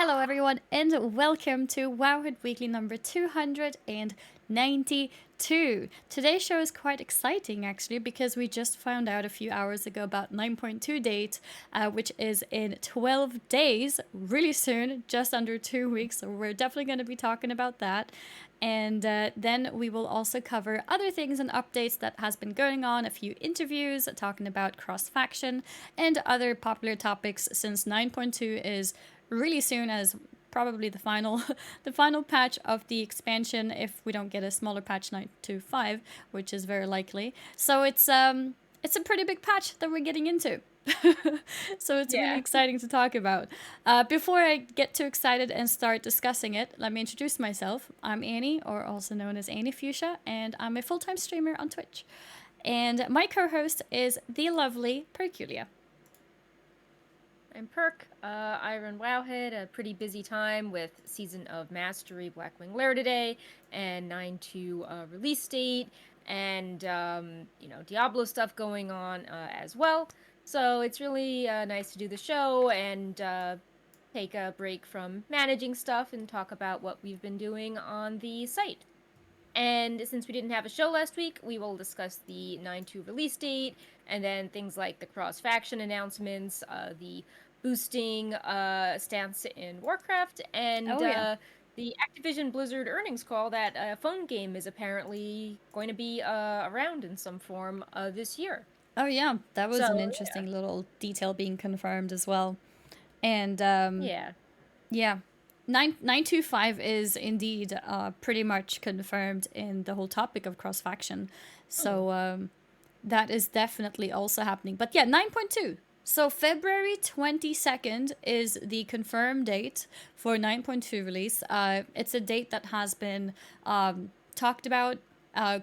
Hello, everyone, and welcome to Wowhead Weekly number 292. Today's show is quite exciting, actually, because we just found out a few hours ago about 9.2 date, which is in 12 days, really soon, just under 2 weeks. So we're definitely going to be talking about that. And then we will also cover other things and updates that has been going on, a few interviews talking about cross-faction and other popular topics since 9.2 is really soon as probably the final the final patch of the expansion if we don't get a smaller patch 9.5, which is very likely. So it's a pretty big patch that we're getting into. So it's really Yeah. exciting to talk about. Before I get too excited and start discussing it, let me introduce myself. I'm Annie, or also known as Annie Fuchsia, and I'm a full-time streamer on Twitch. And my co-host is the lovely Perculia. I'm Perk. I run Wowhead, a pretty busy time with Season of Mastery Blackwing Lair today, and 9.2 release date, and, Diablo stuff going on as well. So it's really nice to do the show and take a break from managing stuff and talk about what we've been doing on the site. And since we didn't have a show last week, we will discuss the 9.2 release date, and then things like the cross-faction announcements, the boosting stance in Warcraft, and Oh yeah. the Activision Blizzard earnings call that a phone game is apparently going to be around in some form this year. Oh yeah, that was an So, interesting little detail being confirmed as well. And yeah. yeah, 9.925 is indeed pretty much confirmed in the whole topic of cross faction. Mm. So that is definitely also happening. But yeah, 9.2. So February 22nd is the confirmed date for 9.2 release. It's a date that has been talked about,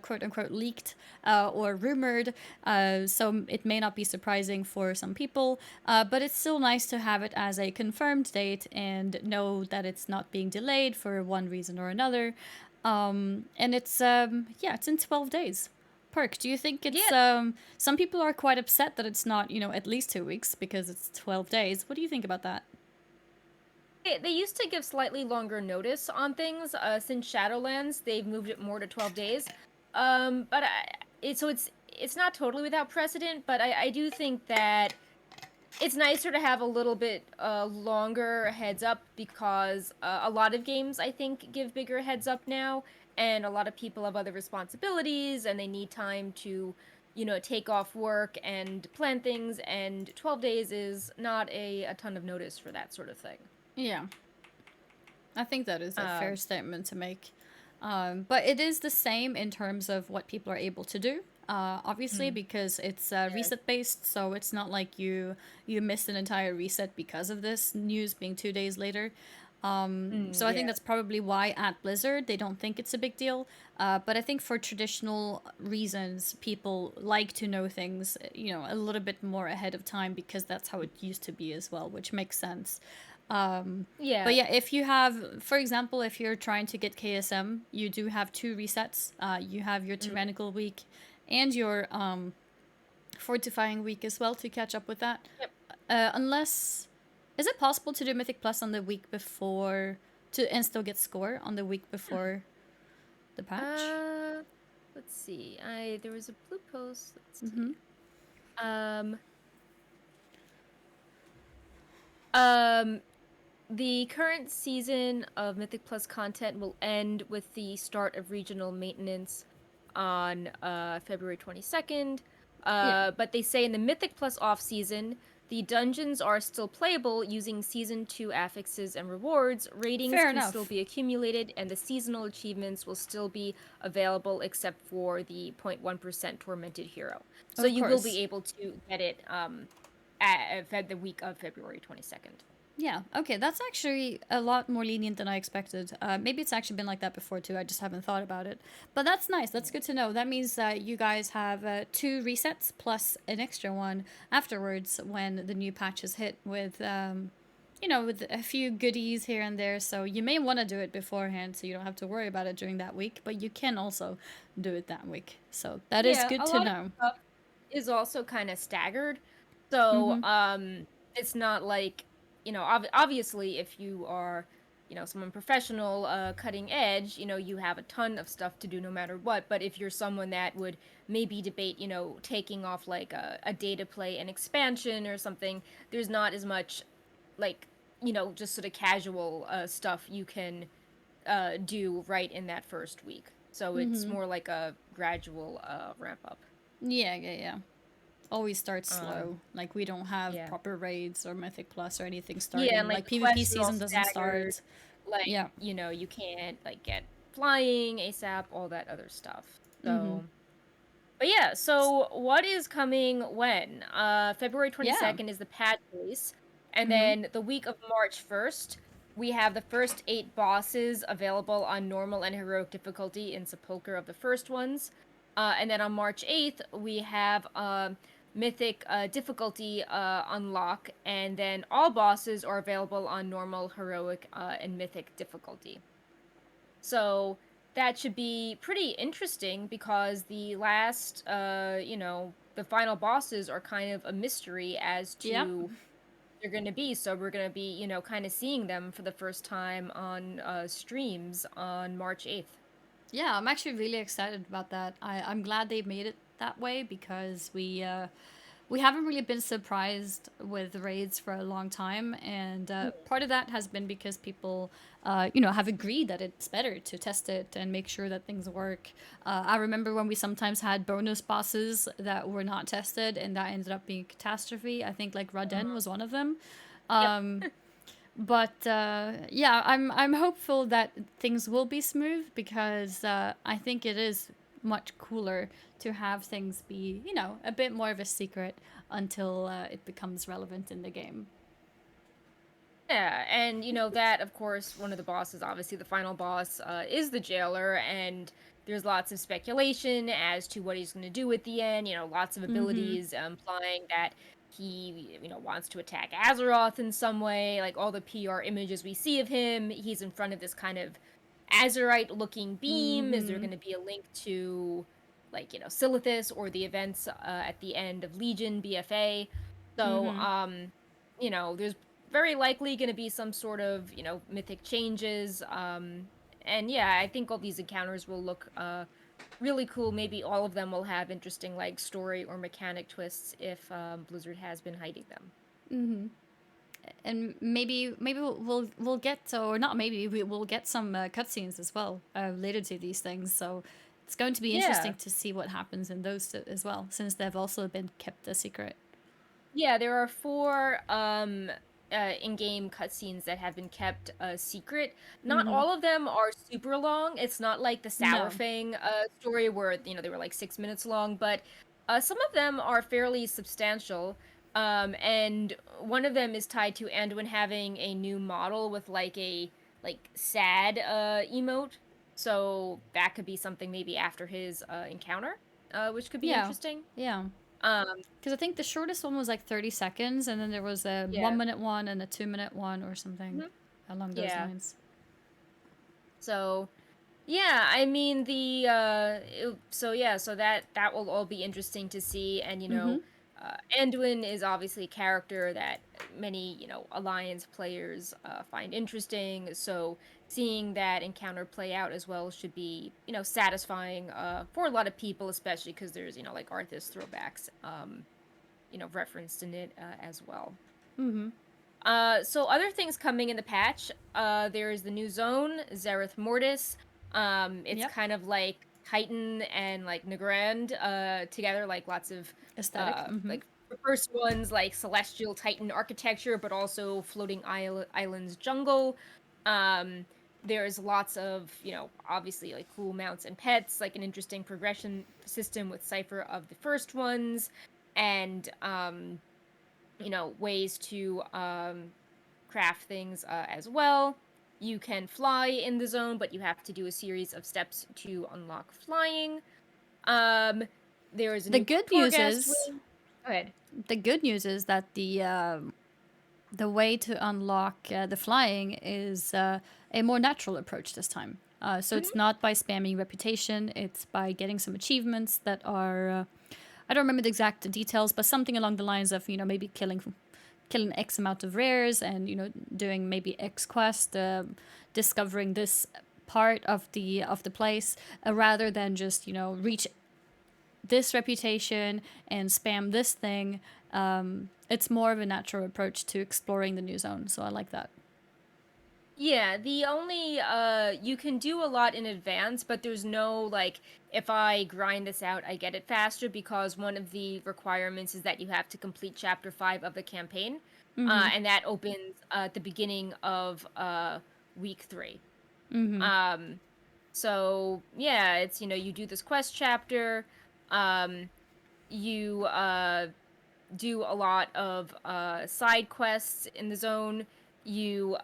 quote unquote leaked or rumored, so it may not be surprising for some people, but it's still nice to have it as a confirmed date and know that it's not being delayed for one reason or another. And yeah, it's in 12 days. Perk, do you think Yeah, some people are quite upset that it's not, at least 2 weeks because it's 12 days. What do you think about that? they used to give slightly longer notice on things. Since Shadowlands, they've moved it more to 12 days. But it's not totally without precedent, but I do think that it's nicer to have a little bit longer heads up because a lot of games I think give bigger heads up now, and a lot of people have other responsibilities and they need time to take off work and plan things, and 12 days is not a ton of notice for that sort of thing. Yeah, I think that is a fair Um, statement to make. But it is the same in terms of what people are able to do. Obviously, mm, because it's yeah. reset based, so it's not like you missed an entire reset because of this news being 2 days later. So I think Yeah. that's probably why at Blizzard they don't think it's a big deal. But I think for traditional reasons, people like to know things, a little bit more ahead of time because that's how it used to be as well, which makes sense. Yeah. But yeah, if you have, for example, if you're trying to get KSM, you do have two resets. You have your Mm. tyrannical week and your fortifying week as well to catch up with that. Yep. Unless, is it possible to do Mythic Plus on the week before to and still get score on the week Hmm. before the patch? Uh, let's see. I There was a blue post. Let's Mm-hmm. see. Um, um, the current season of Mythic Plus content will end with the start of regional maintenance on February 22nd. Yeah, But they say in the Mythic Plus off season, the dungeons are still playable using Season 2 affixes and rewards, ratings fair can still enough. be accumulated, and the seasonal achievements will still be available except for the 0.1% Tormented Hero. So Of you will course. be able to get it at the week of February 22nd. Yeah, okay, that's actually a lot more lenient than I expected. Maybe it's actually been like that before too, I just haven't thought about it. But that's nice, that's good to know. That means that you guys have two resets plus an extra one afterwards when the new patches hit with a few goodies here and there. So you may want to do it beforehand so you don't have to worry about it during that week, but you can also do it that week. So that is Yeah, good a to lot of know. stuff is also kind of staggered. So, Mm-hmm. it's not like obviously, if you are, someone professional, cutting edge, you have a ton of stuff to do no matter what. But if you're someone that would maybe debate, taking off like a day to play an expansion or something, there's not as much like, just sort of casual stuff you can do right in that first week. So it's Mm-hmm. more like a gradual ramp up. Yeah, yeah, yeah. Always starts Um, slow. Like we don't have yeah. proper raids or Mythic Plus or anything Yeah, and starting. like Like the PvP quests are all season doesn't staggered. start. Like, Yeah. you can't like get flying ASAP, all that other stuff. Mm-hmm. So, but yeah, so what is coming when? February Yeah. 22nd is the patch release, and Mm-hmm. then the week of March 1st, we have the first 8 bosses available on normal and heroic difficulty in Sepulchre of the first ones. And then on March 8th, we have mythic difficulty unlock, and then all bosses are available on normal, heroic, and mythic difficulty. So that should be pretty interesting because the last, the final bosses are kind of a mystery as Yep. to they're going to be. So we're going to be, kind of seeing them for the first time on streams on March 8th. Yeah, I'm actually really excited about that. I'm glad they made it that way because we haven't really been surprised with raids for a long time, and part of that has been because people, have agreed that it's better to test it and make sure that things work. I remember when we sometimes had bonus bosses that were not tested, and that ended up being a catastrophe. I think like Raden was one of them. Yep. But yeah, I'm hopeful that things will be smooth because I think it is much cooler to have things be, a bit more of a secret until it becomes relevant in the game. Yeah, and that, of course, one of the bosses, obviously the final boss, is the jailer, and there's lots of speculation as to what he's going to do at the end. Lots of Mm-hmm. abilities implying that he, wants to attack Azeroth in some way. Like all the PR images we see of him, he's in front of this kind of Azerite-looking beam. Is there Mm-hmm. going to be a link to, like, Silithus or the events at the end of Legion BFA? So, Mm-hmm. there's very likely going to be some sort of mythic changes, and yeah, I think all these encounters will look really cool. Maybe all of them will have interesting like story or mechanic twists if Blizzard has been hiding them. Mm-hmm. And maybe we'll get, or not maybe we will get some cutscenes as well related to these things. So it's going to be Yeah, interesting to see what happens in those as well, since they've also been kept a secret. yeah, there are 4 in-game cutscenes that have been kept secret. Not Mm-hmm. all of them are super long. It's not like the Sour No. Fang story where they were like 6 minutes long, but some of them are fairly substantial. And one of them is tied to Anduin having a new model with like a like sad emote. So that could be something maybe after his encounter, which could be Yeah. interesting. Yeah. Um, Because I think the shortest one was like 30 seconds, and then there was a yeah. 1 minute one and a 2 minute one or something Mhm. along those Yeah. lines. So yeah, I mean so yeah, so that will all be interesting to see, and Mm-hmm. Anduin is obviously a character that many Alliance players find interesting. So seeing that encounter play out as well should be satisfying for a lot of people, especially because there's like Arthas throwbacks referenced in it as well. Mm-hmm. So other things coming in the patch, there is the new zone, Zareth Mortis. It's Yep. kind of like Titan and like Nagrand together, like lots of Aesthetic. Mm-hmm. like the first ones like celestial Titan architecture, but also floating islands jungle. Um, there's lots of, obviously like cool mounts and pets, like an interesting progression system with Cypher of the first ones, and ways to craft things as well. You can fly in the zone, but you have to do a series of steps to unlock flying. Um, there is a The new good news Torghast is wing. Go ahead. the good news is that the way to unlock the flying is a more natural approach this time. So Mhm. it's not by spamming reputation; it's by getting some achievements that are. I don't remember the exact details, but something along the lines of maybe killing X amount of rares and, doing maybe X quest, discovering this part of the place, rather than just, reach this reputation and spam this thing. It's more of a natural approach to exploring the new zone, so I like that. Yeah, the only you can do a lot in advance, but there's no like if I grind this out, I get it faster because one of the requirements is that you have to complete chapter 5 of the campaign. And that opens at the beginning of week 3. Um so yeah, it's you do this quest chapter, um you do a lot of side quests in the zone. You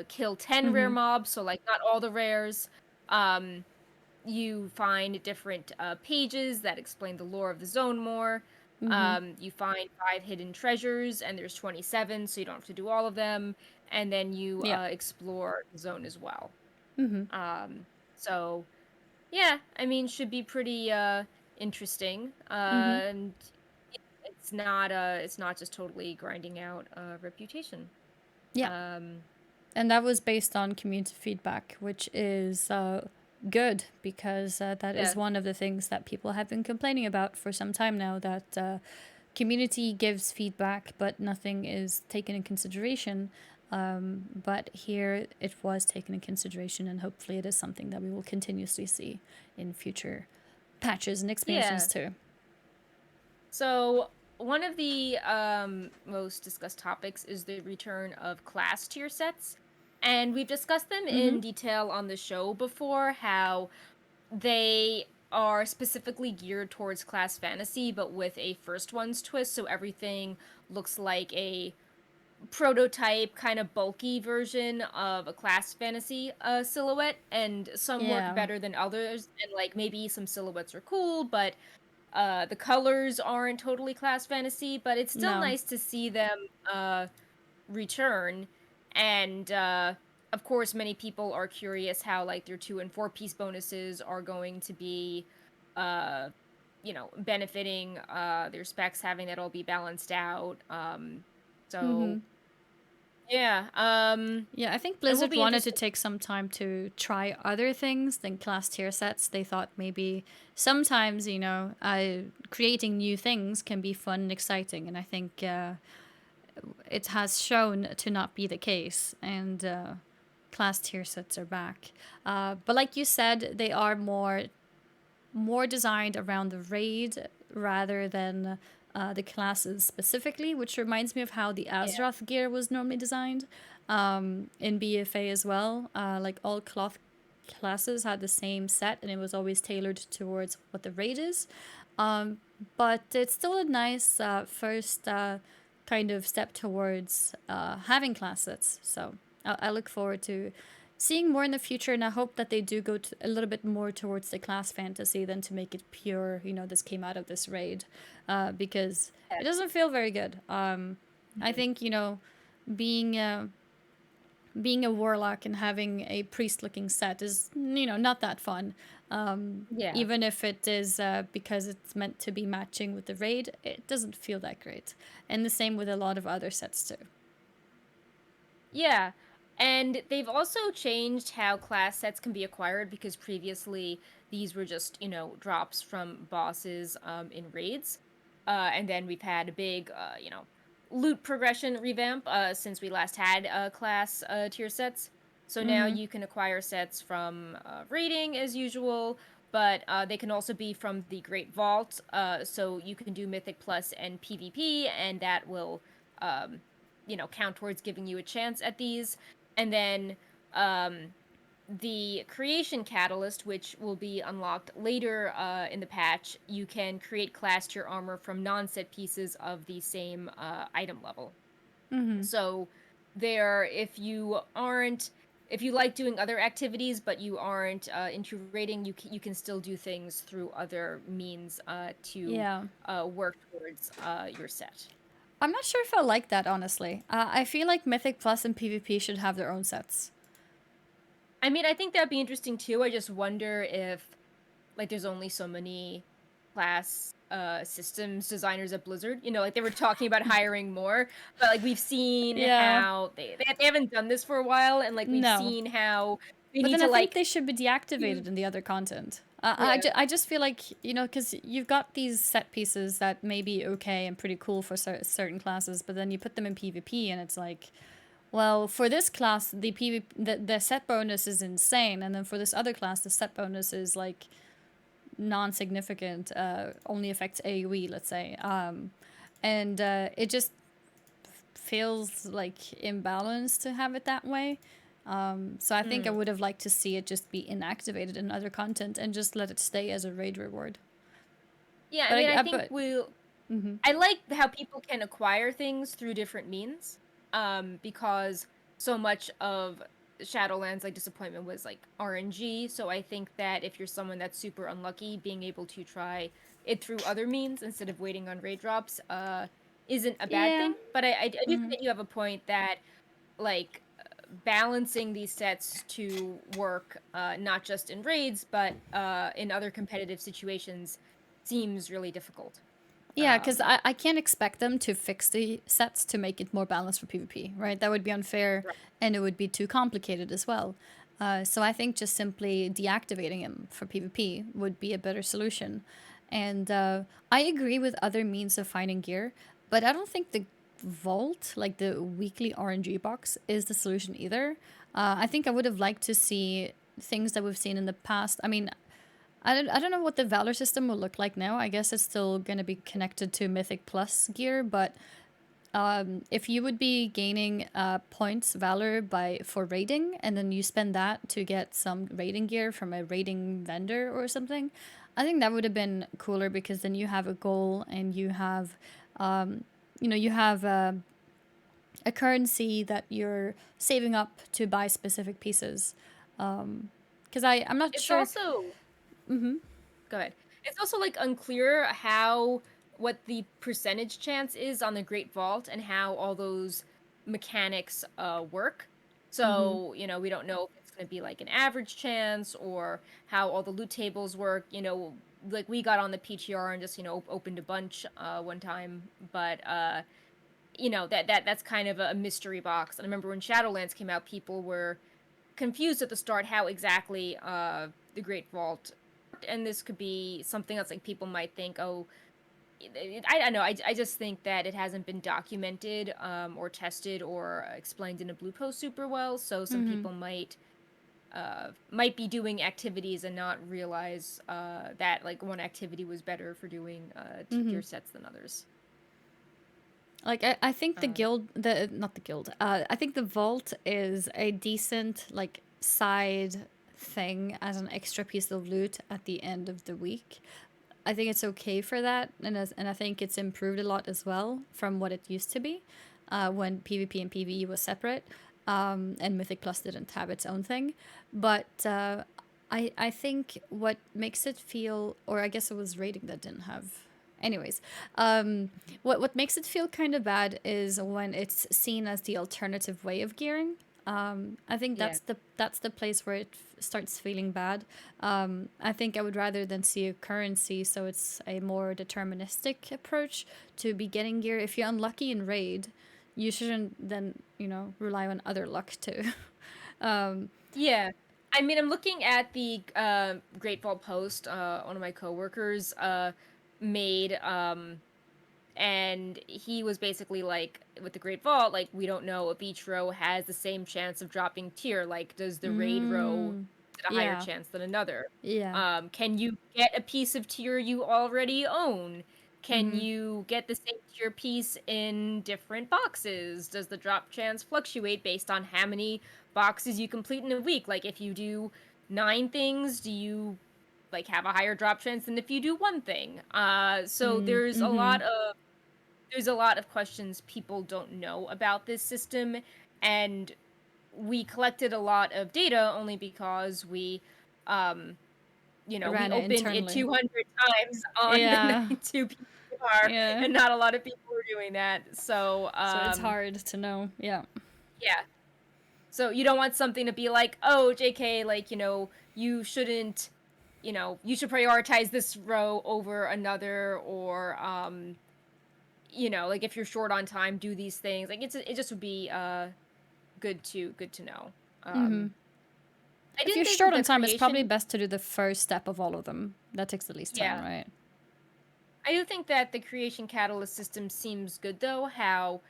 kill 10 rare mobs, so like not all the rares. Um, you find different pages that explain the lore of the zone more. You find 5 hidden treasures, and there's 27, so you don't have to do all of them. And then you Yeah. explore the zone as well. So yeah, I mean, should be pretty interesting. And it's not just totally grinding out reputation. Yeah. Um, And that was based on community feedback, which is good, because that is yeah, one of the things that people have been complaining about for some time now, that community gives feedback but nothing is taken in consideration. But here it was taken in consideration, and hopefully it is something that we will continuously see in future patches and expansions yeah. too. So one of the most discussed topics is the return of class tier sets, and we've discussed them in detail on the show before. How they are specifically geared towards class fantasy, but with a first one's twist, so everything looks like a prototype kind of bulky version of a class fantasy silhouette, and some work Yeah. better than others, and like maybe some silhouettes are cool, but the colors aren't totally class fantasy, but it's still No. nice to see them return. And of course many people are curious how like their 2 and 4 piece bonuses are going to be uh benefiting their specs, having that all be balanced out. So yeah, Yeah, I think it will Blizzard be wanted to interesting. take some time to try other things than class tier sets. They thought maybe sometimes, creating new things can be fun and exciting. And I think it has shown to not be the case. And class tier sets are back. But like you said, they are more designed around the raid rather than the classes specifically, which reminds me of how the Yeah, Azeroth gear was normally designed in BFA as well. Like all cloth classes had the same set, and it was always tailored towards what the raid is. Um, but it's still a nice first kind of step towards having class sets. So I look forward to seeing more in the future, and I hope that they do go to a little bit more towards the class fantasy than to make it pure. This came out of this raid, because yeah. it doesn't feel very good. I Mhm. think being being a warlock and having a priest looking set is not that fun. Yeah. Even if it is because it's meant to be matching with the raid, it doesn't feel that great. And the same with a lot of other sets too. Yeah. And they've also changed how class sets can be acquired because previously these were just, drops from bosses in raids. And then we've had a big, loot progression revamp since we last had class tier sets. So now you can acquire sets from raiding as usual, but they can also be from the Great Vault. So you can do Mythic Plus and PvP, and that will um, count towards giving you a chance at these. And then the creation catalyst, which will be unlocked later in the patch, you can create class tier armor from non-set pieces of the same item level. So there, if you like doing other activities but you aren't into raiding, you can still do things through other means to Yeah. work towards your set. I'm not sure if I like that, honestly. I feel like Mythic Plus and PvP should have their own sets. I mean, I think that'd be interesting too. I just wonder if like there's only so many class systems designers at Blizzard. You know, like they were talking about hiring more, but like we've seen Yeah. how they haven't done this for a while, and like we've No. seen how we But need then to I think like they should be use deactivated in the other content. yeah. I just feel like, because you've got these set pieces that may be okay and pretty cool for certain classes, but then you put them in PvP and it's like, well, for this class, the set bonus is insane, and then for this other class, the set bonus is like non-significant, only affects AoE, let's say. And it just feels like imbalanced to have it that way. So I think I Mm. would have liked to see it just be inactivated in other content and just let it stay as a raid reward. Yeah, I But mean, I think but mhm. I like how people can acquire things through different means. Because so much of Shadowlands like disappointment was like RNG. So I think that if you're someone that's super unlucky, being able to try it through other means instead of waiting on raid drops, isn't a bad Yeah. thing. But I do think that you have a point that like balancing these sets to work not just in raids but in other competitive situations seems really difficult. Yeah, because Um, I can't expect them to fix the sets to make it more balanced for PvP, right? That would be unfair right. and it would be too complicated as well. So I think just simply deactivating them for PvP would be a better solution. And I agree with other means of finding gear, but I don't think the vault, like the weekly RNG box, is the solution either. I think I would have liked to see things that we've seen in the past. I mean, I don't know what the Valor system will look like now. I guess it's still going to be connected to Mythic Plus gear, but if you would be gaining points Valor for raiding, and then you spend that to get some raiding gear from a raiding vendor or something, I think that would have been cooler because then you have a goal and you have, you have a currency that you're saving up to buy specific pieces. Because I'm not It's sure. also Mm-hmm. go ahead. It's also like unclear how what the percentage chance is on the Great Vault and how all those mechanics work. Mm-hmm. So, you know, we don't know if it's going to be like an average chance or how all the loot tables work. You know, like we got on the PTR and just, you know, opened a bunch one time, but you know, that's kind of a mystery box. And I remember when Shadowlands came out, people were confused at the start how exactly the Great Vault worked, and this could be something else like people might think, oh, I don't know. I just think that it hasn't been documented or tested or explained in a blue post super well. So some Mm-hmm. people might be doing activities and not realize that like one activity was better for doing Mm-hmm. tier sets than others. Like I think the Uh, guild, the not the guild. I think the vault is a decent like side thing as an extra piece of loot at the end of the week. I think it's okay for that, and I think it's improved a lot as well from what it used to be, when PvP and PvE was separate, and Mythic Plus didn't have its own thing. But I think what makes it feel, or I guess it was rating that didn't have. Anyways, what makes it feel kind of bad is when it's seen as the alternative way of gearing. I think yeah. that's the place where it starts feeling bad. I think I would rather than see a currency, so it's a more deterministic approach to be getting gear. If you're unlucky in raid, you shouldn't then rely on other luck too. um, Yeah. I mean, I'm looking at the Great Vault post one of my coworkers made and he was basically like with the Great Vault, like we don't know if each row has the same chance of dropping tier. Like, does the raid row mm, get a higher yeah, chance than another? yeah. Can you get a piece of tier you already own? Can Mm-hmm. you get the same tier piece in different boxes? Does the drop chance fluctuate based on how many boxes you complete in a week? Like, if you do 9 things, do you like have a higher drop chance than if you do one thing? So Mm-hmm. there's a lot of questions people don't know about this system, and we collected a lot of data only because um we Ran it opened it internally. 200 times on the Yeah, 92 PPR, yeah. and not a lot of people were doing that. So So it's hard to know. Yeah. yeah, so you don't want something to be like, oh, JK, like, you shouldn't you should prioritize this row over another, or like if you're short on time, do these things. Like it just would be good to know. Mm-hmm. I If do you're think short the on time, it's probably creation, best to do the first step of all of them. That takes the least time, yeah, right? I do think that the creation catalyst system seems good though. How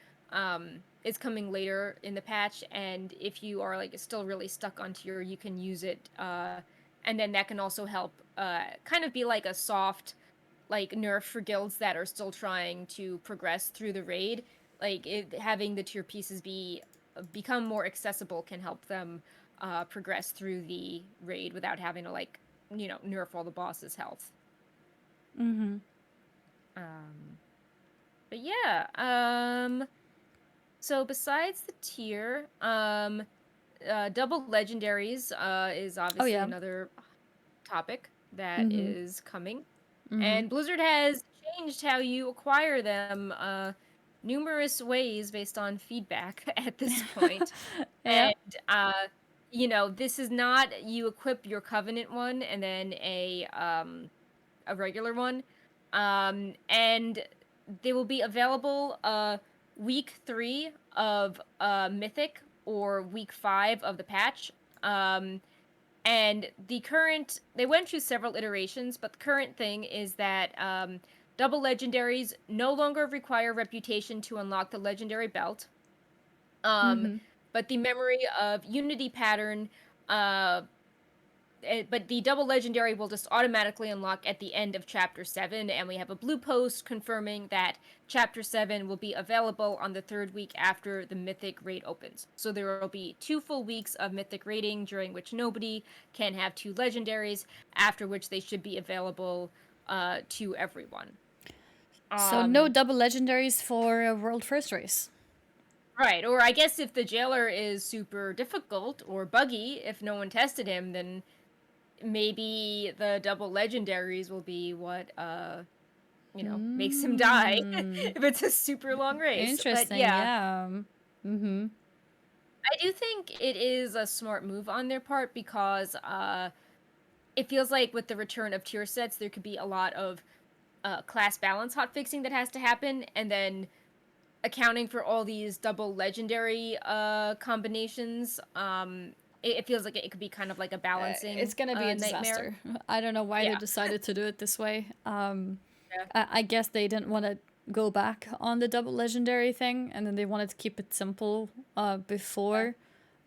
it's coming later in the patch, and if you are like still really stuck on tier, you can use it, and then that can also help kind of be like a soft like nerf for guilds that are still trying to progress through the raid. Like having the tier pieces become more accessible can help them progress through the raid without having to like nerf all the boss's health. Mm-hmm. Um, but yeah, so besides the tier, double legendaries is Oh obviously yeah. another topic that Mm-hmm. is coming. Mm-hmm. And Blizzard has changed how you acquire them numerous ways based on feedback at this point. Yeah. And this is not you equip your Covenant one and then a regular one. And they will be available week 3 of Mythic or week 5 of the patch. And they went through several iterations, but the current thing is that double legendaries no longer require reputation to unlock the legendary belt. Um, Mm-hmm. but the memory of Unity pattern, uh, but the double legendary will just automatically unlock at the end of chapter 7, and we have a blue post confirming that chapter 7 will be available on the 3rd week after the mythic raid opens. So there will be 2 full weeks of mythic raiding, during which nobody can have 2 legendaries, after which they should be available to everyone. So no um double legendaries for a world first race. right, or I guess if the jailer is super difficult or buggy, if no one tested him, then maybe the double legendaries will be what makes him die Mm. if it's a super long race. But Interesting. yeah, Yeah. Mm-hmm. I do think it is a smart move on their part, because it feels like with the return of tier sets there could be a lot of class balance hotfixing that has to happen, and then accounting for all these double legendary combinations. It feels like it could be kind of like a It's balancing gonna be a nightmare. disaster. I don't know why they Yeah. decided to do it this way. Yeah. I guess they didn't want to go back on the double legendary thing, and then they wanted to keep it simple Yeah. before,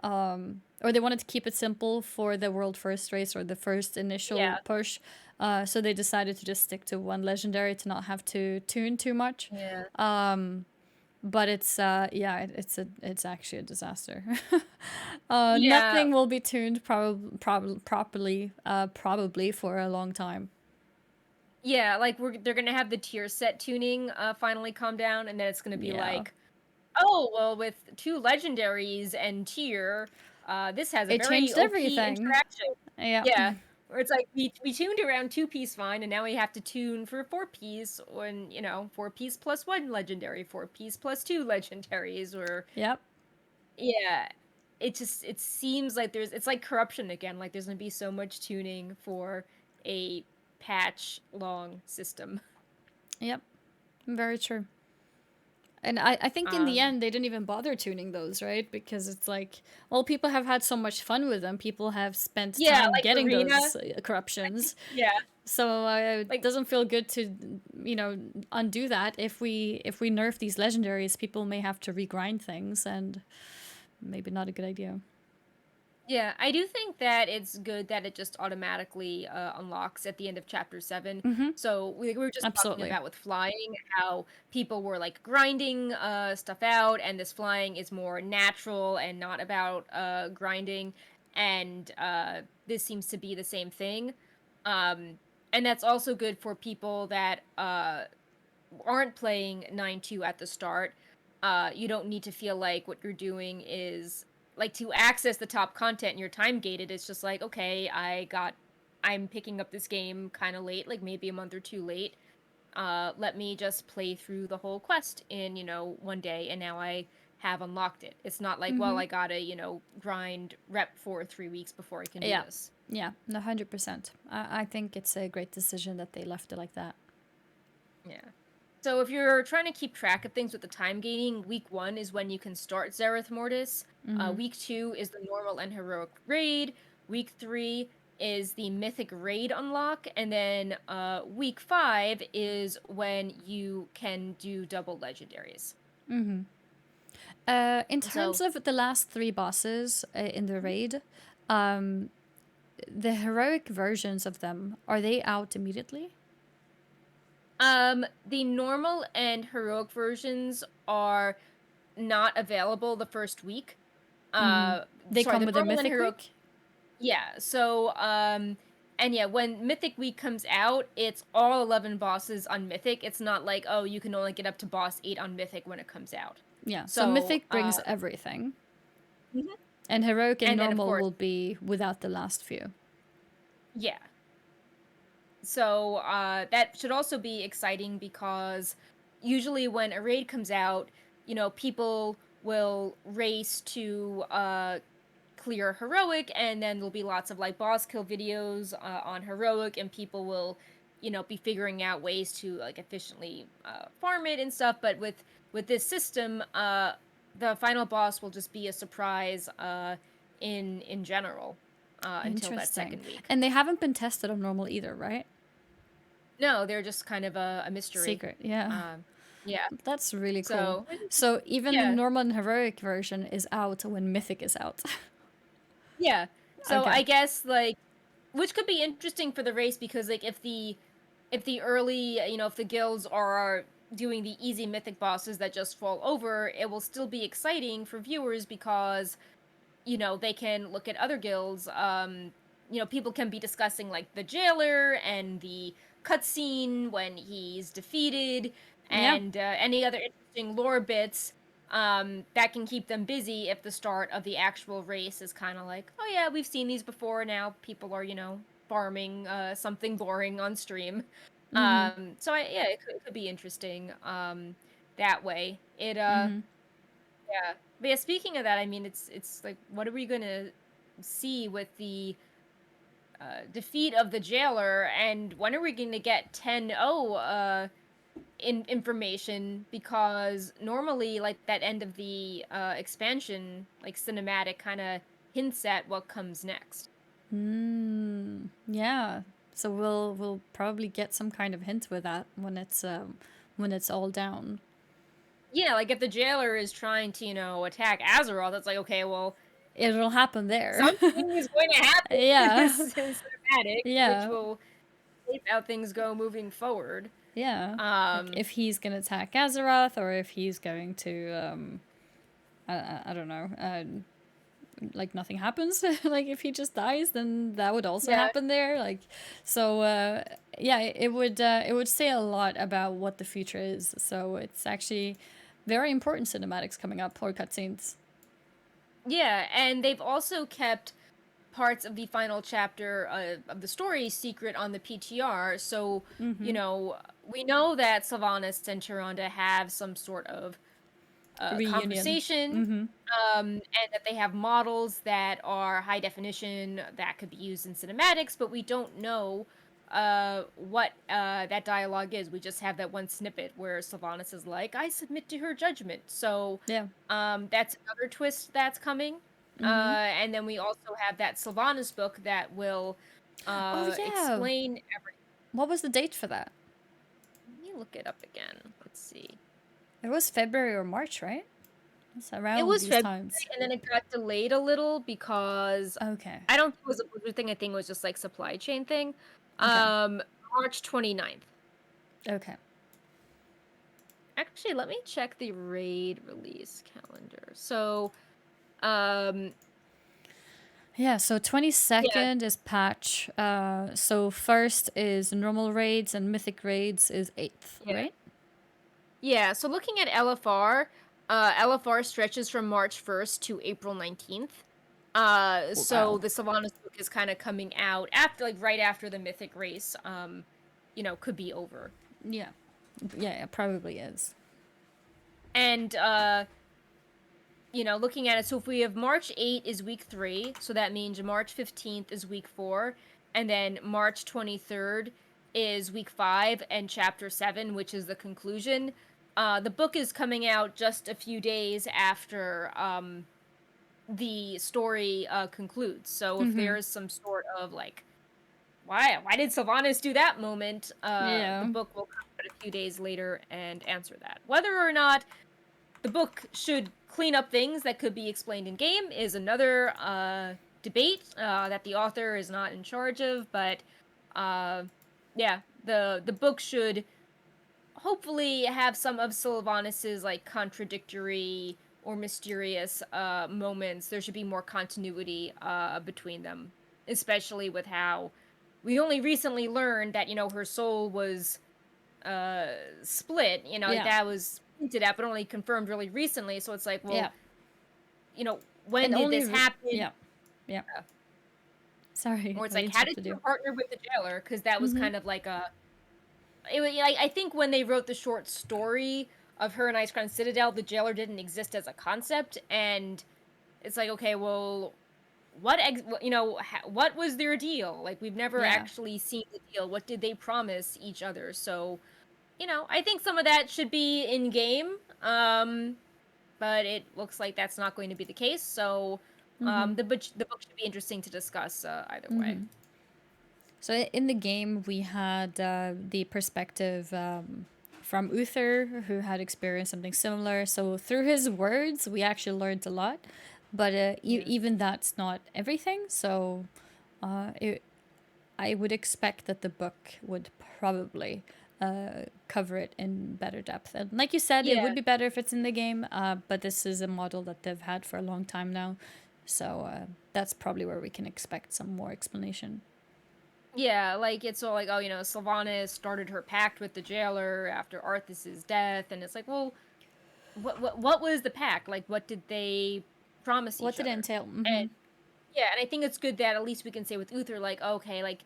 or they wanted to keep it simple for the world first race or the first Yeah. initial push. So they decided to just stick to one legendary to not have to tune too much. Yeah. But it's actually a disaster. Yeah. Nothing will be tuned properly probably for a long time. Yeah, like they're gonna have the tier set tuning finally calm down, and then it's gonna be Yeah. like, oh well, with 2 legendaries and tier, this has a It very changed OP everything. interaction. Yeah. Yeah, where it's like we tuned around 2-piece fine, and now we have to tune for 4-piece, when 4-piece plus 1 legendary, 4-piece plus 2 legendaries, or Yep. yeah. It seems like it's like corruption again. Like there's gonna be so much tuning for a patch long system. Yep. Very true. And I think in the Um, end, they didn't even bother tuning those, right? Because it's like, well, people have had so much fun with them. People have spent yeah, time like getting arena. those corruptions. Yeah, So it like doesn't feel good to, undo that. If we nerf these legendaries, people may have to regrind things, and maybe not a good idea. yeah, I do think that it's good that it just automatically unlocks at the end of chapter 7. Mm-hmm. So we were just talking Absolutely. about with flying, how people were like grinding stuff out, and this flying is more natural and not about grinding. And this seems to be the same thing. Um, and that's also good for people that aren't playing 9-2 at the start. You don't need to feel like what you're doing is like to access the top content and you're time gated. It's just like, okay, I'm picking up this game kind of late, like maybe a month or two late. Let me just play through the whole quest in, one day, and now I have unlocked it. It's not like, well, Mm-hmm. I gotta, grind rep for 3 weeks before I can do Yeah. this. Yeah, 100%. I think it's a great decision that they left it like that. Yeah. So if you're trying to keep track of things with the time gating, week 1 is when you can start Zereth Mortis. Week 2 is the normal and heroic raid. Week 3 is the mythic raid unlock, and then week 5 is when you can do double legendaries. In So terms of the last 3 bosses in the raid, the heroic versions of them, are they out immediately? the normal and heroic versions are not available the first week. They Sorry, come the with a normal and mythic heroic. week? Yeah. So and yeah, when Mythic Week comes out, it's all 11 bosses on Mythic. It's not like, oh, you can only get up to boss 8 on Mythic when it comes out. Yeah, so So mythic brings everything. Mhm. And heroic and And then of normal course, will be without the last few. yeah. So that should also be exciting because usually when a raid comes out, people will race to clear heroic, and then there'll be lots of like boss kill videos on heroic, and people will be figuring out ways to like efficiently farm it and stuff. But with this system, the final boss will just be a surprise in general until that Interesting. second week. And they haven't been tested on normal either, right? No, they're just kind of a mystery. Secret, yeah. um yeah. That's really cool. So So even the yeah. normal and heroic version is out when mythic is out. Yeah. So Okay. I guess like, which could be interesting for the race, because like if the early, if the guilds are doing the easy mythic bosses that just fall over, it will still be exciting for viewers because they can look at other guilds. People can be discussing like the jailer and the cutscene when he's defeated, Yeah. and any other interesting lore bits that can keep them busy if the start of the actual race is kind of like, oh yeah, we've seen these before. Now people are farming something boring on stream. So yeah, it could be interesting that way. Yeah. But yeah, speaking of that, I mean, it's like, what are we gonna see with the defeat of the jailer, and when are we gonna get 10-0 information? Because normally, like, that end of the expansion, like, cinematic kind of hints at what comes next. Yeah. So we'll probably get some kind of hint with that when it's all down. Yeah, like if the jailer is trying to, attack Azeroth, that's like, okay, well, It'll happen there. something is going to happen in Yeah. this cinematic, which Yeah. will shape how things go moving forward. Yeah. Like Um, if he's gonna attack Azeroth or if he's going to I don't know, like nothing happens. Like if he just dies, then that would also yeah, happen there. Like so yeah, it would say a lot about what the future is. So it's actually very important cinematics coming up, or cutscenes. yeah, and they've also kept parts of the final chapter of the story secret on the PTR. So, we know that Sylvanas and Chironda have some sort of Reunion. conversation, and that they have models that are high definition that could be used in cinematics, but we don't know what that dialogue is. We just have that one snippet where Sylvanas is like, I submit to her judgment. So Yeah. that's another twist that's coming. And then we also have that Sylvanas book that will Oh yeah. explain everything. What was the date for that? Let me look it up again. Let's see. It was February or March, right? It's It around was these February, times. and then it got delayed a little because Okay. I don't think it was a Blizzard thing. I think it was just like supply chain thing. Okay. March 29th. Okay. Actually, let me check the raid release calendar. So, um, Yeah, so yeah, 22nd is patch. So first is normal raids and mythic raids is 8th, yeah, right? yeah. So looking at LFR stretches from March 1st to April 19th. So Wow. the Sylvanas book is kind of coming out after, like, right after the mythic race, could be over. Yeah. Yeah, it probably is. And looking at it, so if we have March 8 is week 3, so that means March 15th is week 4, and then March 23rd is week 5 and chapter 7, which is the conclusion. The book is coming out just a few days after the story concludes. So if Mm-hmm. there is some sort of like, why did Sylvanas do that moment, the Yeah. book will come out a few days later and answer that. Whether or not the book should clean up things that could be explained in game is another debate that the author is not in charge of, but uh, yeah, the book should hopefully have some of Sylvanas's like contradictory or mysterious moments. There should be more continuity between them, especially with how we only recently learned that her soul was uh split, like Yeah. that was hinted at but only confirmed really recently. So it's like, well, Yeah. when And did only. this happen? Yeah. Yeah. Uh, Sorry, or it's I like, how did interrupted you you. partner with the jailer? Because that was Mm-hmm. kind of like like, I think when they wrote the short story of her and Ice Crown Citadel, the jailer didn't exist as a concept, and it's like, okay, well, what was their deal? Like, we've never Yeah. actually seen the deal. What did they promise each other? So, I think some of that should be in game. But it looks like that's not going to be the case. So, Mm-hmm. the book should be interesting to discuss either way. Mm-hmm. So in the game, we had the perspective from Uther, who had experienced something similar. So through his words, we actually learned a lot. But Yeah. even that's not everything. So it, I would expect that the book would probably cover it in better depth. And like you said, it would Yeah. be better if it's in the game. But this is a model that they've had for a long time now. So that's probably where we can expect some more explanation. Yeah, like it's all like, oh, Sylvanas started her pact with the jailer after Arthas's death, and it's like, well, what was the pact? Like, what did they promise What each did it other? entail? Mm-hmm. And yeah, and I think it's good that at least we can say with Uther, like, okay, like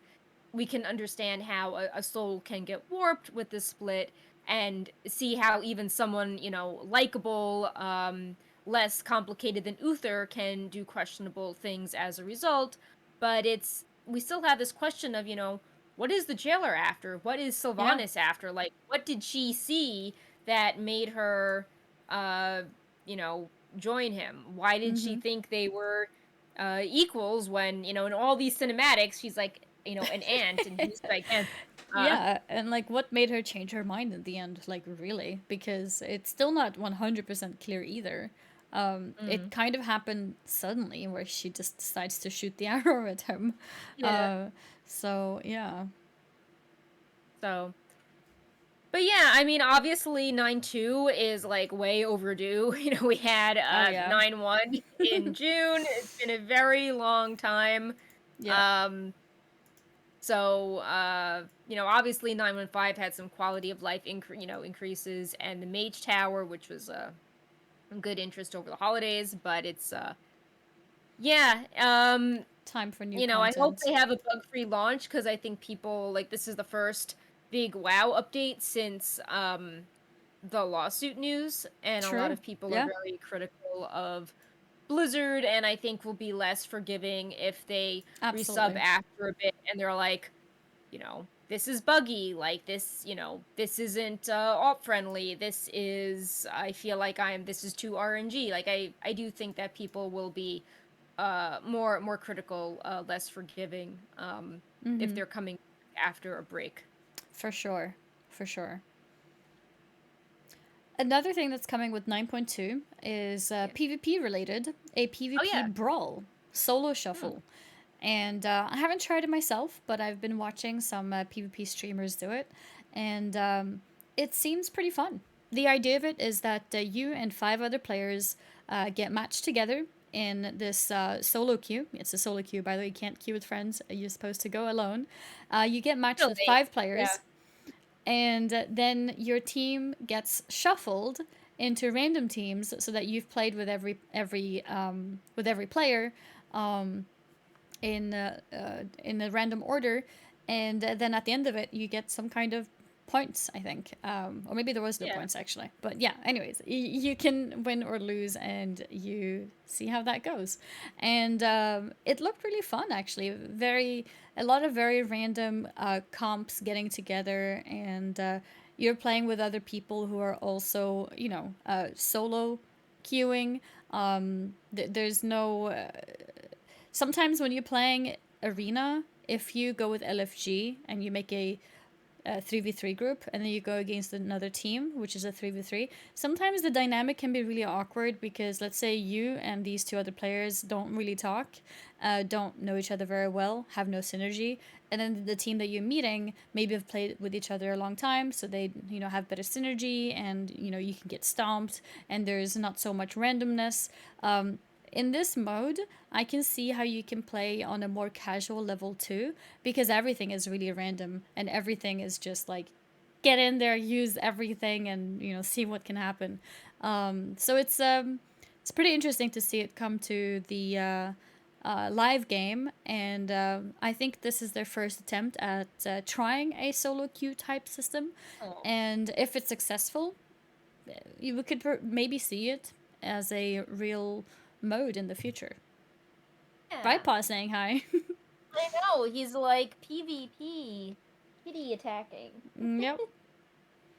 we can understand how a soul can get warped with the split, and see how even someone, likable, less complicated than Uther can do questionable things as a result. But we still have this question of, what is the jailer after? What is Yeah. Sylvanas after? Like, what did she see that made her, uh, you know, join him? Why did she Mm-hmm. think they were equals when, in all these cinematics, she's like, an ant and he's gigantic. Uh, Yeah, and like what made her change her mind in the end, like really, because it's still not 100% clear either. It mm, kind of happened suddenly where she just decides to shoot the arrow at him. yeah. Uh, so, yeah. So, but yeah, I mean, obviously 9-2 is like way overdue. We had Oh, yeah. 9-1 in June. It's been a very long time. Yeah, Um, so obviously 915 had some quality of life increases, and the Mage Tower, which was good interest over the holidays, but it's yeah, time for new I hope content. they have a bug-free launch because I think people like this is the first big WoW update since the lawsuit news, and a lot True. of people are Yeah, very critical of Blizzard, and I think will be less forgiving if they resub absolutely. after a bit and they're like, this is buggy, like this isn't alt friendly. I feel like this is too RNG. Like I do think that people will be more critical, less forgiving, if Mm-hmm. they're coming after a break. For sure. For sure. Another thing that's coming with 9.2 is Yeah. PvP related, a Oh PvP yeah. Brawl solo Hmm. shuffle. And I haven't tried it myself, but I've been watching some PvP streamers do it, and it seems pretty fun. The idea of it is that you and 5 other players get matched together in this solo queue. It's a solo queue, by the way. You can't queue with friends. You're supposed to go alone. You get matched with Really? five Yeah. players, and then your team gets shuffled into random teams so that you've played with every player um, in a random order, and then at the end of it, you get some kind of points, I think. Or maybe there was no Yeah. points actually. But yeah, anyways, you can win or lose and you see how that goes. And it looked really fun actually. A lot of very random comps getting together, and you're playing with other people who are also, solo queuing. There's no. Sometimes when you're playing arena, if you go with LFG and you make a 3v3 group and then you go against another team which is a 3v3, sometimes the dynamic can be really awkward because let's say you and these two other players don't really talk, don't know each other very well, have no synergy, and then the team that you're meeting maybe have played with each other a long time, so they have better synergy, and you can get stomped and there's not so much randomness. In this mode, I can see how you can play on a more casual level too, because everything is really random and everything is just like get in there, use everything, and see what can happen. So it's pretty interesting to see it come to the live game, and I think this is their first attempt at trying a solo queue type system, Oh, and if it's successful, you could maybe see it as a real mode in the future. yeah. Bypaw saying hi. I know. He's like PvP, kitty attacking. Yep.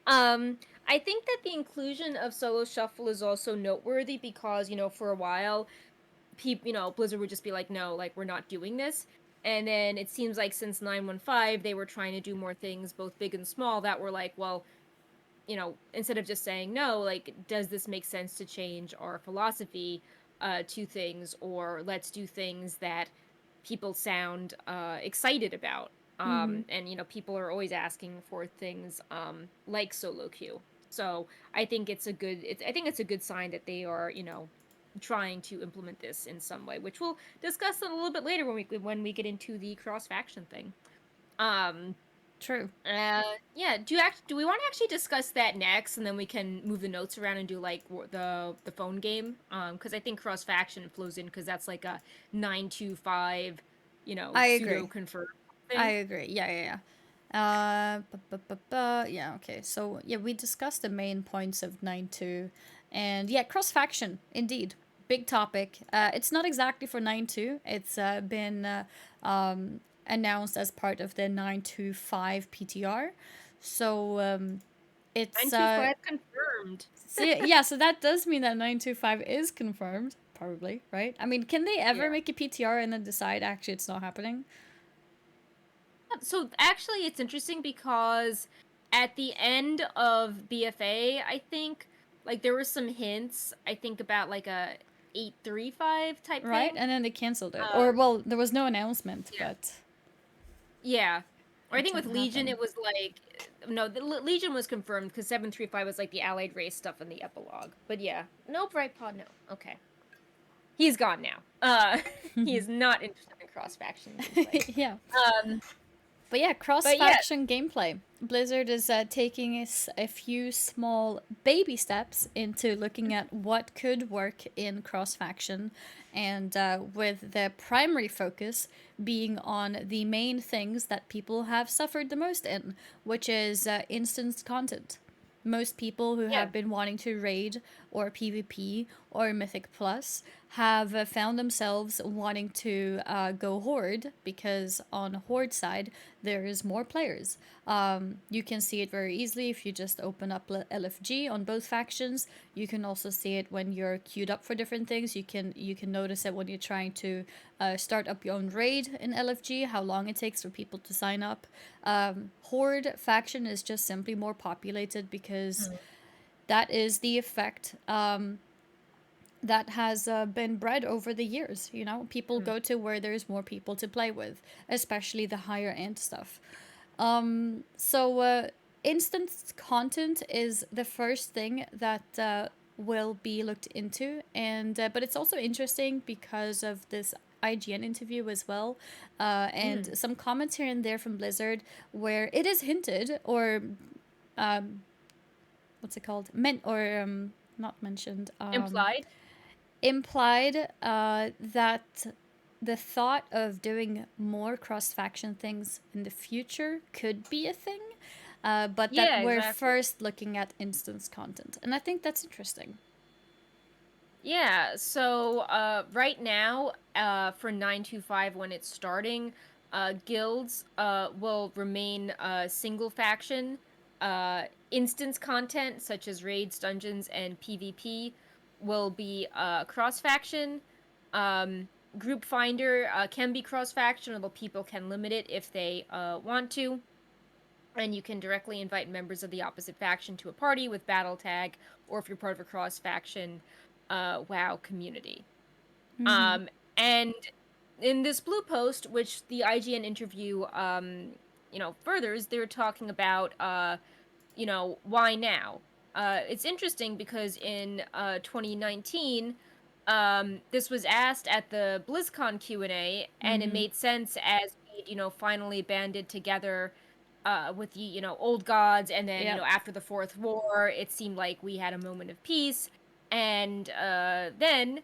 I think that the inclusion of solo shuffle is also noteworthy because, for a while, Blizzard would just be like, no, like, we're not doing this. And then it seems like since 915, they were trying to do more things, both big and small, that were like, well, instead of just saying no, like, does this make sense to change our philosophy to things, or let's do things that people sound excited about. Mm-hmm. And people are always asking for things like solo queue. So I think it's a good sign that they are, trying to implement this in some way, which we'll discuss a little bit later when we get into the cross faction thing. Um True. yeah, do we want to actually discuss that next, and then we can move the notes around and do like the phone game? Because I think cross faction flows in because that's like a 925, I pseudo agree. confirmed I thing. agree. Yeah, yeah, yeah. Yeah, okay. So, yeah, we discussed the main points of 9.2. And yeah, cross faction, indeed. Big topic. It's not exactly for 9.2. It's been announced as part of the 925 PTR. So, it's 925 confirmed. so yeah, so that does mean that 925 is confirmed, probably, right? I mean, can they ever Yeah. make a PTR and then decide actually it's not happening? So actually, it's interesting because at the end of BFA, I think like there were some hints. I think about like a 835 type Right? thing. And then they canceled it. Or, Um, well, there was no announcement, yeah. but Yeah. Or I it think with didn't Legion, happen. it was like no, the Legion was confirmed because 735 was like the allied race stuff in the epilogue. But yeah, no Brightpaw, no. Okay, he's gone now. He is not interested in cross faction gameplay. Yeah. Um, But yeah, cross but yeah, faction gameplay. Blizzard is taking us a few small baby steps into looking at what could work in cross faction, and with the primary focus being on the main things that people have suffered the most in, which is instance content. Most people who yeah. have been wanting to raid or PvP or Mythic Plus have found themselves wanting to go Horde, because on Horde side there's more players. You can see it very easily if you just open up LFG on both factions. You can also see it when you're queued up for different things. You can notice it when you're trying to start up your own raid in LFG, how long it takes for people to sign up. Horde faction is just simply more populated because Mhm. that is the effect that has been bred over the years. People Mhm. go to where there's more people to play with, especially the higher end stuff. So instance content is the first thing that will be looked into, and but it's also interesting because of this IGN interview as well, and Mm. some comments here and there from Blizzard where it is hinted, or um, what's it called, meant, or not mentioned, Implied. implied that the thought of doing more cross faction things in the future could be a thing. but that Yeah, we're exactly. first looking at instance content. And I think that's interesting. Yeah, so right now, for 925 when it's starting, guilds will remain single faction. Instance content such as raids, dungeons, and PvP will be cross faction. Um, Group Finder can be cross faction, although people can limit it if they want to. And you can directly invite members of the opposite faction to a party with battle tag, or if you're part of a cross faction WoW community. Mm-hmm. And in this blue post, which the IGN interview furthers, they're talking about why now? It's interesting because in 2019, this was asked at the BlizzCon Q&A, and it Mm-hmm. made sense as we, finally banded together with the, old gods, and then, Yep. after the Fourth War, it seemed like we had a moment of peace, and then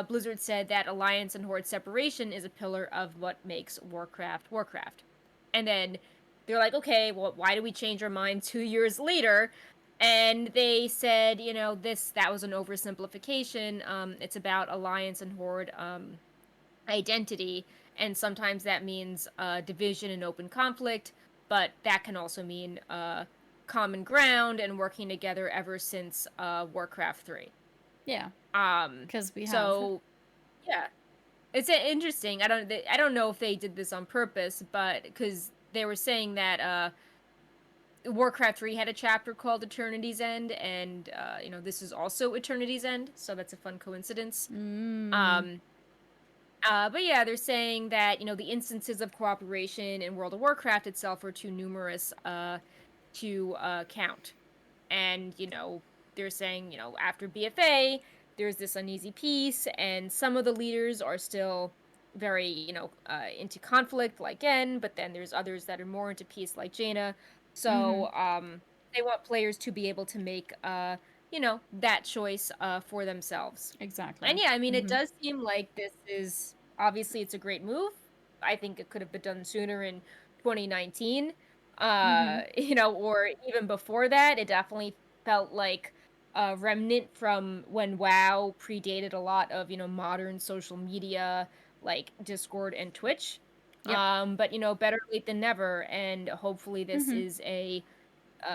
Blizzard said that alliance and horde separation is a pillar of what makes Warcraft Warcraft. And then they're like, okay, well, why do we change our mind 2 years later? And they said, that was an oversimplification. It's about alliance and horde identity, and sometimes that means division and open conflict, but that can also mean common ground and working together ever since Warcraft 3. Yeah, Um, because we have. so yeah, it's interesting. I don't know if they did this on purpose, but because they were saying that Warcraft 3 had a chapter called Eternity's End, and this is also Eternity's End, so that's a fun coincidence. Mm, Um, but yeah, they're saying that the instances of cooperation in World of Warcraft itself are too numerous to count, and they're saying after BFA there's this uneasy peace, and some of the leaders are still very into conflict like N, but then there's others that are more into peace like Jaina. mm-hmm. So they want players to be able to make that choice for themselves. And Exactly. yeah, I mean, it Mm-hmm. does seem like this is obviously it's a great move. I think it could have been done sooner in 2019. Mm-hmm. Or even before that. It definitely felt like a remnant from when WoW predated a lot of, modern social media like Discord and Twitch. Yep. But better late than never, and hopefully this Mm-hmm. is a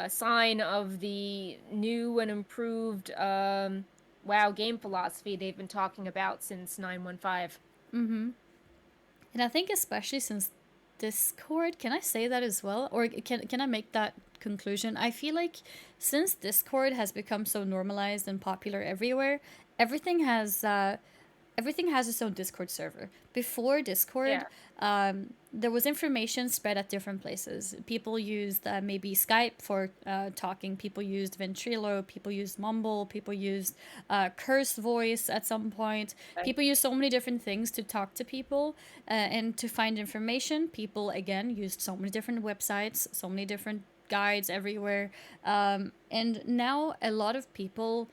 sign of the new and improved WoW game philosophy they've been talking about since 915. Mm-hmm. And I think especially since Discord, can I say that as well? Or can I make that conclusion? I feel like since Discord has become so normalized and popular everywhere, everything has everything has its own Discord server. Before Discord, Yeah. there was information spread at different places. People used maybe Skype for talking. People used Ventrilo. People used Mumble. People used Curse Voice at some point. Right. People used so many different things to talk to people and to find information. People, again, used so many different websites, so many different guides everywhere. And now a lot of people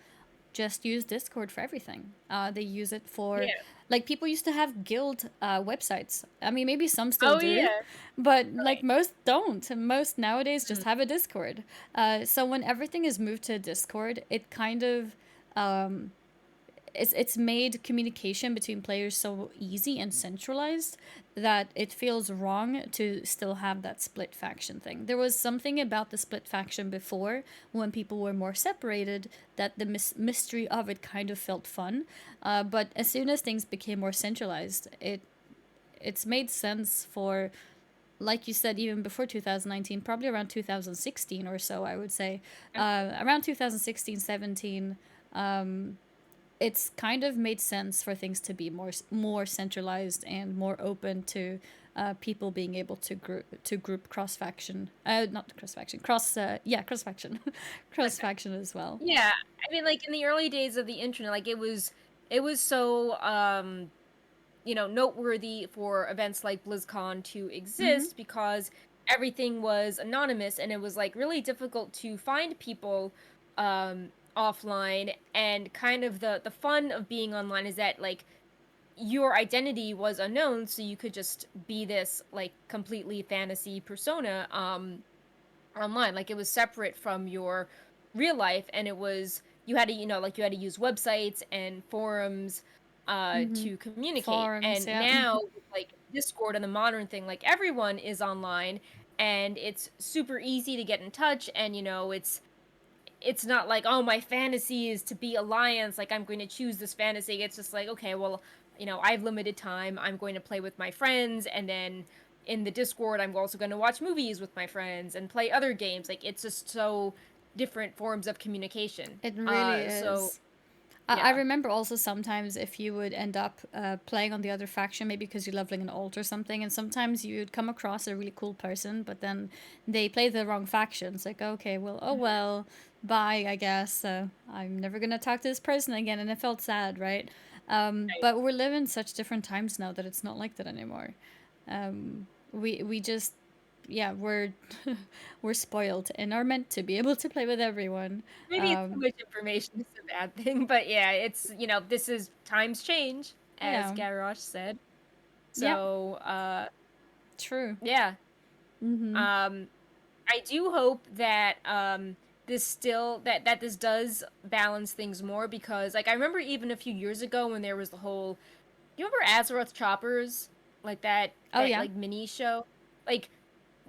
just use Discord for everything. They use it for, Yeah. like, people used to have guild websites. I mean, maybe some still Oh do, yeah. but like Right. most don't. And most nowadays just Mhm. have a Discord. So when everything is moved to Discord, it kind of it's made communication between players so easy and centralized that it feels wrong to still have that split faction thing. There was something about the split faction before when people were more separated that the mystery of it kind of felt fun. But as soon as things became more centralized, it's made sense for, like you said, even before 2019, probably around 2016 or so, I would say. Around 2016, 17, it's kind of made sense for things to be more centralized and more open to people being able to group cross faction, not cross faction, cross faction, cross faction as well. Yeah. I mean, like in the early days of the internet, like it was so noteworthy for events like BlizzCon to Mm-hmm. exist because everything was anonymous, and it was like really difficult to find people offline. And kind of the fun of being online is that like your identity was unknown, so you could just be this like completely fantasy persona. online. Like, it was separate from your real life, and it was you had to, like, you had to use websites and forums Mm-hmm. to communicate. Forums, And yeah. now with, like, Discord and the modern thing, like, everyone is online, and it's super easy to get in touch. And it's not like, oh, my fantasy is to be alliance, like, I'm going to choose this fantasy. It's just like, okay, well, I have limited time. I'm going to play with my friends, and then in the Discord, I'm also going to watch movies with my friends and play other games. Like, it's just so different forms of communication. It really So is. I yeah. remember also sometimes if you would end up playing on the other faction, maybe because you're leveling an alt or something, and sometimes you'd come across a really cool person, but then they play the wrong faction. It's like, okay, well, oh Mhm. well, bye, I guess. I'm never gonna talk to this person again, and it felt sad, right? Right. But we're living such different times now that it's not like that anymore. We just, yeah, we're we're spoiled and are meant to be able to play with everyone. Maybe it's too much information is a bad thing, but yeah, it's this is times change, as Yeah, Garrosh said. yeah, So true. yeah. Mm-hmm. Um I do hope that this still that this does balance things more, because, like, I remember even a few years ago when there was the whole, you remember Azeroth Choppers, like Oh that yeah. like mini show, like,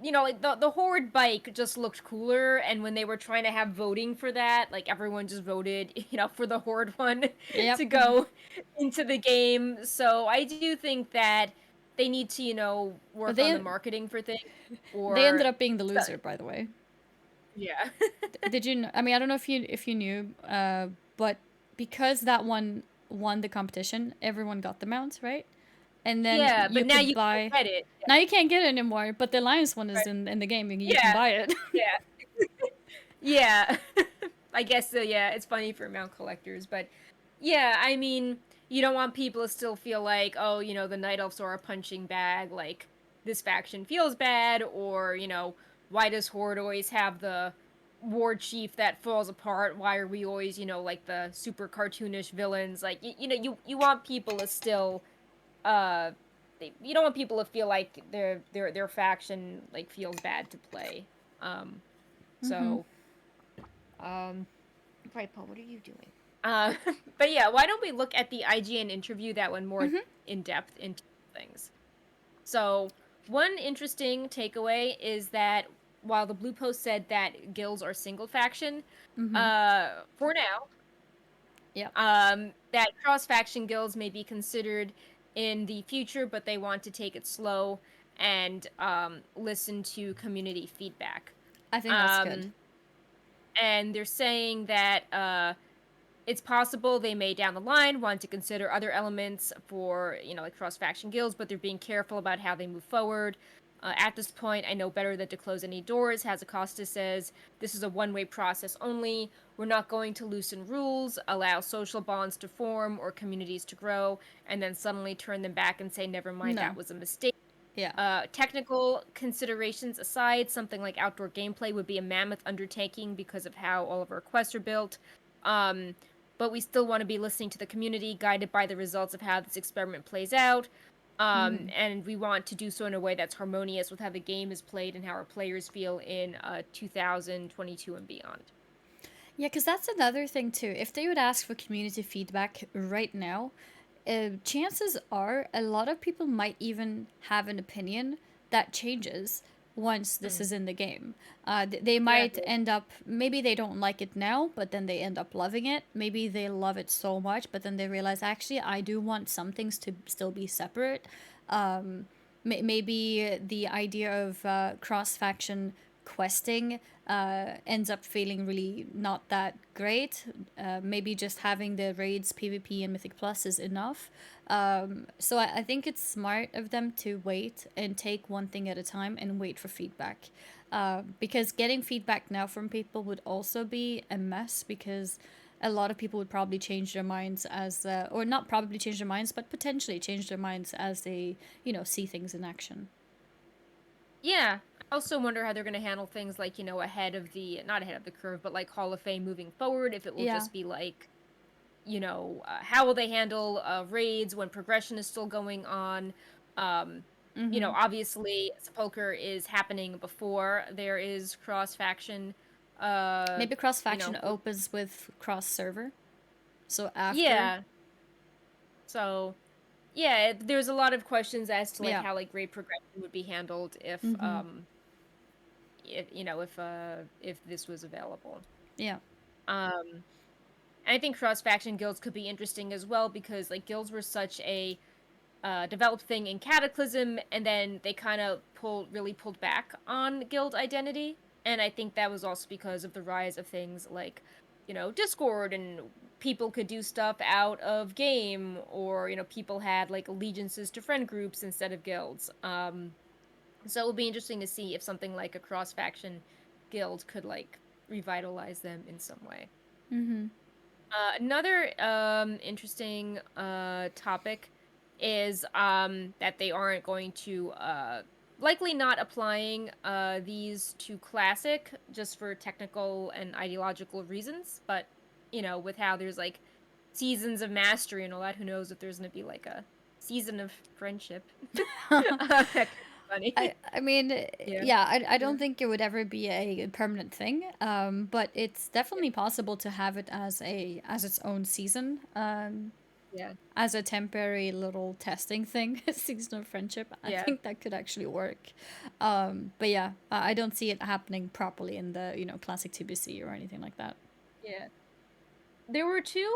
like, the horde bike just looked cooler. And when they were trying to have voting for that, like, everyone just voted for the horde one Yep. to go into the game. So I do think that they need to But work on the marketing for things, they ended or up being the so, loser, by the way. yeah. Did you? I mean, I don't know if you knew, but because that one won the competition, everyone got the mount, right? And then Yeah, you but now could you can't buy. get it. Now you can't get it anymore, but the Alliance one is Right. in the game. You can Yeah, buy it. yeah, yeah. I guess so, yeah, it's funny for mount collectors, but yeah, I mean, you don't want people to still feel like, oh, the Night Elves are a punching bag, like, this faction feels bad, or, why does Horde always have the war chief that falls apart? Why are we always, like, the super cartoonish villains? Like, you want people to still uh you don't want people to feel like their faction, like, feels bad to play. Um Mm-hmm. so um right, Paul, what are you doing? Uh but yeah, why don't we look at the IGN interview that went more Mm-hmm. in depth into things. So, one interesting takeaway is that while the Blue Post said that guilds are single faction, Mm-hmm. for now, Yep. that cross faction guilds may be considered in the future, but they want to take it slow and listen to community feedback. I think that's good. Um, and they're saying that it's possible they may down the line want to consider other elements for, like, cross faction guilds, but they're being careful about how they move forward. At this point, I know better than to close any doors. Hazukosta says this is a one-way process only. We're not going to loosen rules, allow social bonds to form or communities to grow, and then suddenly turn them back and say, never mind, No. that was a mistake. Yeah. Technical considerations aside, something like outdoor gameplay would be a mammoth undertaking because of how all of our quests are built. Um, but we still want to be listening to the community, guided by the results of how this experiment plays out. Mm-hmm. And we want to do so in a way that's harmonious with how the game is played and how our players feel in 2022 and beyond. Yeah, because that's another thing too. If they would ask for community feedback right now, chances are a lot of people might even have an opinion that changes once this Mm, is in the game. They might exactly. end up, maybe they don't like it now, but then they end up loving it. Maybe they love it so much, but then they realize, actually, I do want some things to still be separate. Um, maybe the idea of cross faction questing ends up feeling really not that great. Maybe just having the raids, PvP, and Mythic Plus is enough. So I think it's smart of them to wait and take one thing at a time and wait for feedback. Because getting feedback now from people would also be a mess, because a lot of people would probably change their minds as, or not probably change their minds, but potentially change their minds as they, see things in action. Yeah. I also wonder how they're going to handle things like, ahead of not ahead of the curve, but like Hall of Fame moving forward. If it will Yeah. just be like, how will they handle raids when progression is still going on? Mm-hmm. Obviously, Sepulcher is happening before there is cross faction. Uh, Maybe cross you know, faction opens with cross server. So after. yeah. So yeah, there's a lot of questions as to like Yeah. how like grade progression would be handled Mm-hmm. if this was available. Yeah. Um, and I think cross faction guilds could be interesting as well because like guilds were such a developed thing in Cataclysm, and then they kind of pulled back on guild identity. And I think that was also because of the rise of things like, Discord, and people could do stuff out of game, or people had like allegiances to friend groups instead of guilds. So it would be interesting to see if something like a cross faction guild could like revitalize them in some way. Mm-hmm. Another interesting topic is that they aren't going to likely not applying these to classic just for technical and ideological reasons, but with how there's like seasons of mastery and all that, who knows if there's going to be like a season of friendship. That could be funny. I mean, Yeah. yeah, I Yeah. don't think it would ever be a permanent thing. But it's definitely possible to have it as its own season. Yeah. As a temporary little testing thing, season of friendship. I Yeah. think that could actually work. But yeah, I don't see it happening properly in the classic TBC or anything like that. Yeah. There were two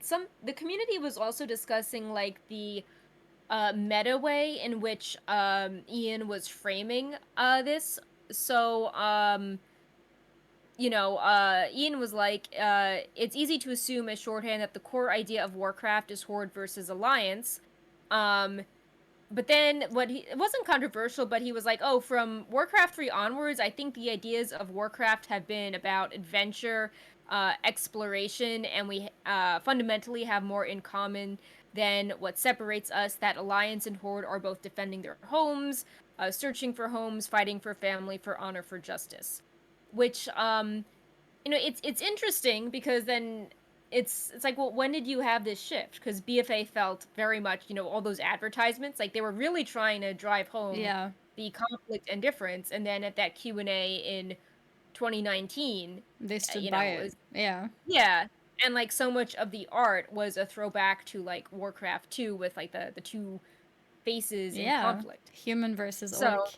some the community was also discussing like the meta way in which Ian was framing this. So Ian was like, it's easy to assume as shorthand that the core idea of Warcraft is Horde versus Alliance. Um but then it wasn't controversial, but he was like, "Oh, from Warcraft 3 onwards, I think the ideas of Warcraft have been about adventure, exploration, and we fundamentally have more in common than what separates us. That Alliance and Horde are both defending their homes, searching for homes, fighting for family, for honor, for justice." Which it's interesting because then it's like, well, when did you have this shift? Because BFA felt very much, all those advertisements, like they were really trying to drive home Yeah, the conflict and difference, and then at that Q&A in 2019, they stood you by know, it. is Yeah, yeah, and like so much of the art was a throwback to like Warcraft 2 with like the two faces in yeah. conflict. Human versus orc. So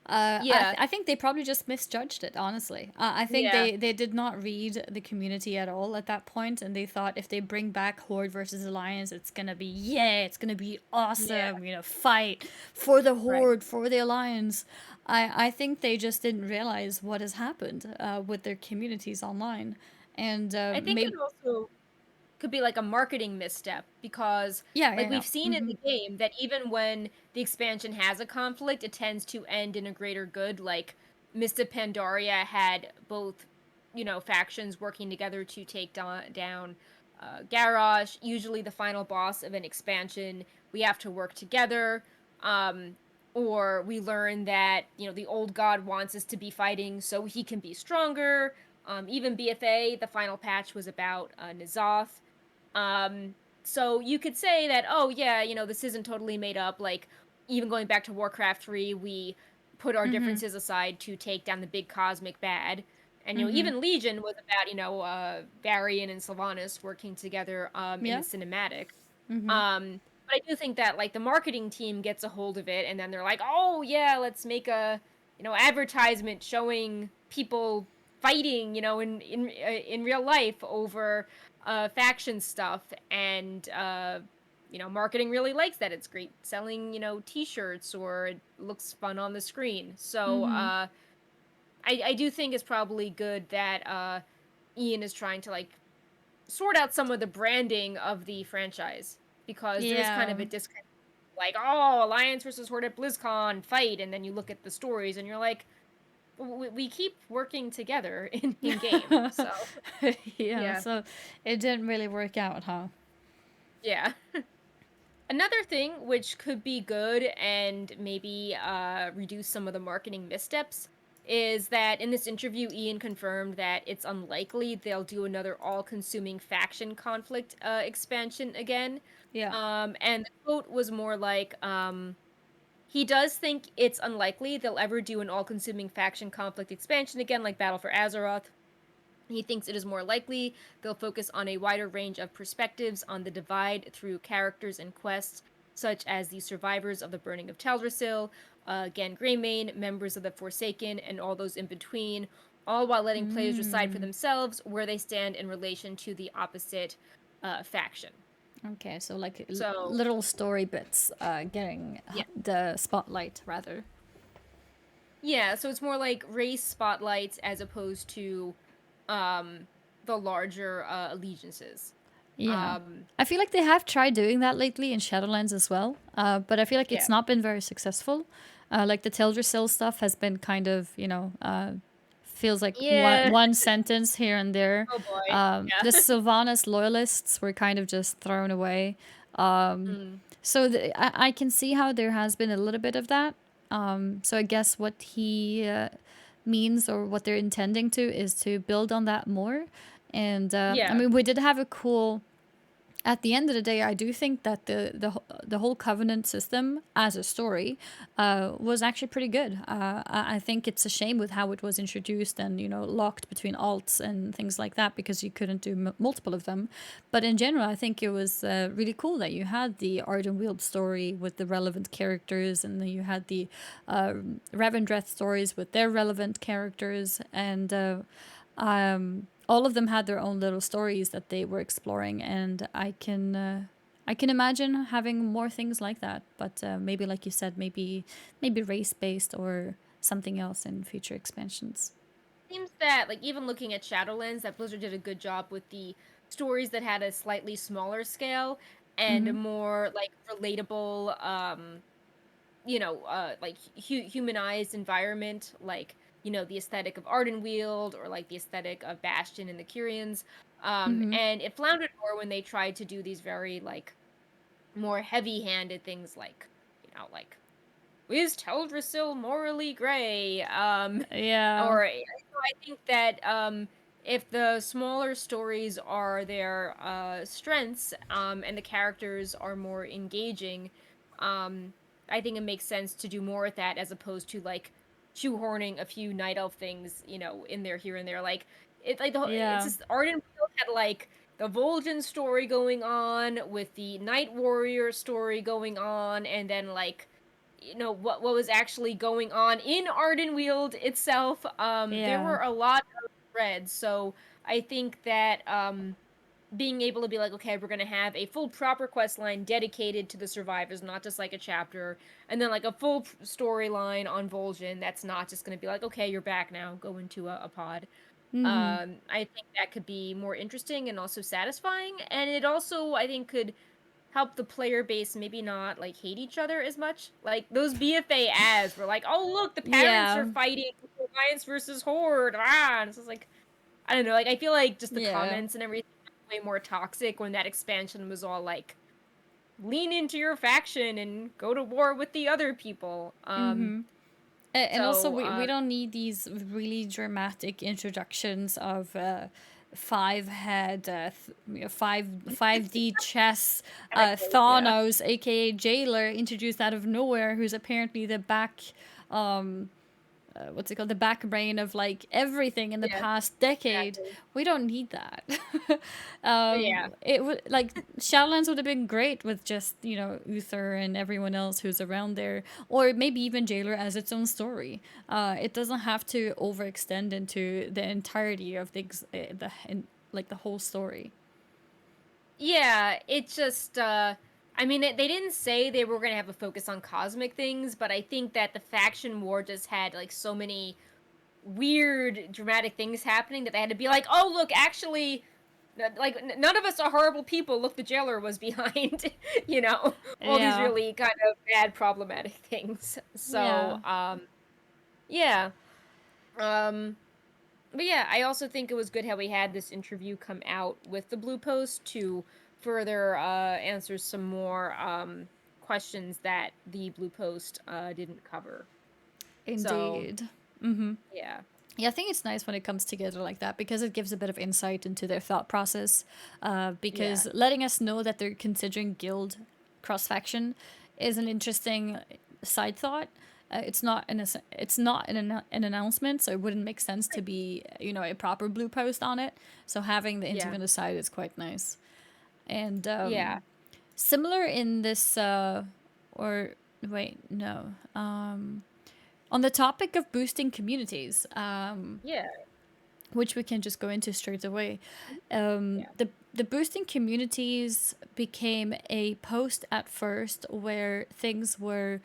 yeah, I think they probably just misjudged it, honestly. I think yeah, they did not read the community at all at that point, and they thought if they bring back Horde versus Alliance, it's gonna be, yeah, it's gonna be yeah, awesome, fight for the right. Horde, for the Alliance. I think they just didn't realize what has happened with their communities online. And I think it maybe, also could be like a marketing misstep because yeah, like yeah, we've yeah. seen in Mm-hmm. the game that even when the expansion has a conflict, it tends to end in a greater good. Like Mista Pandaria had both factions working together to take down Garrosh. Usually the final boss of an expansion, we have to work together. um or we learn that the old god wants us to be fighting so he can be stronger. Even BFA, the final patch was about N'Zoth. um, so you could say that, oh yeah, this isn't totally made up. Like even going back to Warcraft 3, we put our Mm-hmm. differences aside to take down the big cosmic bad. And Mm-hmm. even Legion was about, Varian and Sylvanas working together in the Yeah. cinematic. Mm-hmm. But I do think that like the marketing team gets a hold of it and then they're like, "Oh yeah, let's make a, advertisement showing people fighting, in real life over faction stuff." And marketing really likes that. It's great selling, t-shirts, or it looks fun on the screen. So Mm-hmm. I do think it's probably good that Ian is trying to like sort out some of the branding of the franchise, because there is kind Yeah. of a disconnect. Like, oh, Alliance versus Horde at BlizzCon fight, and then you look at the stories and you're like, we keep working together in game. So Yeah, yeah, so it didn't really work out, huh? yeah. Another thing which could be good and maybe reduce some of the marketing missteps is that in this interview, Ian confirmed that it's unlikely they'll do another all-consuming faction conflict expansion again. Yeah. And the quote was more like, he does think it's unlikely they'll ever do an all-consuming faction conflict expansion again, like Battle for Azeroth. He thinks it is more likely they'll focus on a wider range of perspectives on the divide through characters and quests, such as the survivors of the burning of Teldrassil, Gan Greymane, members of the Forsaken, and all those in between, all while letting players decide for Mm. themselves where they stand in relation to the opposite faction. Okay, so like So, little story bits getting yeah. the spotlight, rather. Yeah, so it's more like race spotlights as opposed to um the larger allegiances. Yeah. Um I feel like they have tried doing that lately in Shadowlands as well, but I feel like yeah. it's not been very successful. Like the Teldrassil stuff has been kind of, feels like Yeah. one sentence here and there. Oh boy. The Yeah. Sylvanas loyalists were kind of just thrown away. Mm. So I can see how there has been a little bit of that. So I guess what he means or what they're intending to is to build on that more. And I Yeah. mean, we did have a cool at the end of the day, I do think that the whole covenant system as a story was actually pretty good. I think it's a shame with how it was introduced and locked between alts and things like that because you couldn't do multiple of them. But in general, I think it was really cool that you had the Ardenweald story with the relevant characters, and then you had the Revendreth stories with their relevant characters, and all of them had their own little stories that they were exploring, and I can imagine having more things like that. But maybe, like you said, maybe race based or something else in future expansions. Seems that like even looking at Shadowlands, that Blizzard did a good job with the stories that had a slightly smaller scale and a Mm-hmm. more like relatable like humanized environment, like the aesthetic of Ardenweald or like the aesthetic of Bastion and the Kyrians. Mm-hmm. And it floundered more when they tried to do these very like more heavy-handed things, like is Teldrassil morally gray? Yeah. Or so I think that if the smaller stories are their strengths, and the characters are more engaging, um, I think it makes sense to do more with that as opposed to like shoehorning a few night elf things, in there here and there. Like it's Yeah. just Ardenfield had like the Vol'jin story going on with the Night Warrior story going on, and then like what was actually going on in Ardenweald itself. There Yeah. were a lot of threads, so I think that being able to be like, okay, we're gonna have a full proper quest line dedicated to the survivors, not just like a chapter, and then like a full storyline on Vol'jin that's not just gonna be like, okay, you're back now, go into a pod. Mm-hmm. I think that could be more interesting and also satisfying, and it also I think could help the player base maybe not like hate each other as much. Like those BFA ads were like, "Oh look, the parents are Yeah. fighting Alliance versus Horde." Ah, and it's just like I don't know. Like I feel like just the Yeah. comments and everything were way more toxic when that expansion was all like, "Lean into your faction and go to war with the other people." Mm-hmm. And also, So we don't need these really dramatic introductions of five head, 5D chess, yeah, Thanos, aka Jailer, introduced out of nowhere, who's apparently the um, what's it called, the back brain of like everything in the yeah, past decade. exactly. We don't need that. Yeah. It would like Shadowlands would have been great with just Uther and everyone else who's around there, or maybe even Jailer as its own story. It doesn't have to overextend into the entirety of like the whole story. Yeah, it just I mean they didn't say they were going to have a focus on cosmic things, but I think that the faction war just had like so many weird dramatic things happening that they had to be like, "Oh, look, actually like none of us are horrible people. Look, the jailer was behind." All these Yeah, really kind of bad problematic things. So, yeah. yeah. Um but yeah, I also think it was good how we had this interview come out with the Blue Post to further answer some more questions that the Blue Post didn't cover. So, Indeed. Yeah. Yeah, I think it's nice when it comes together like that because it gives a bit of insight into their thought process. Yeah. Because letting us know that they're considering guild cross faction is an interesting side thought. It's not an announcement, so it wouldn't make sense to Right. be a proper blue post on it. So having the interview Yeah. on the side is quite nice. And Yeah. similar in this, or wait, no. On the topic of boosting communities, Yeah. which we can just go into straight away. Yeah. The boosting communities became a post at first where things were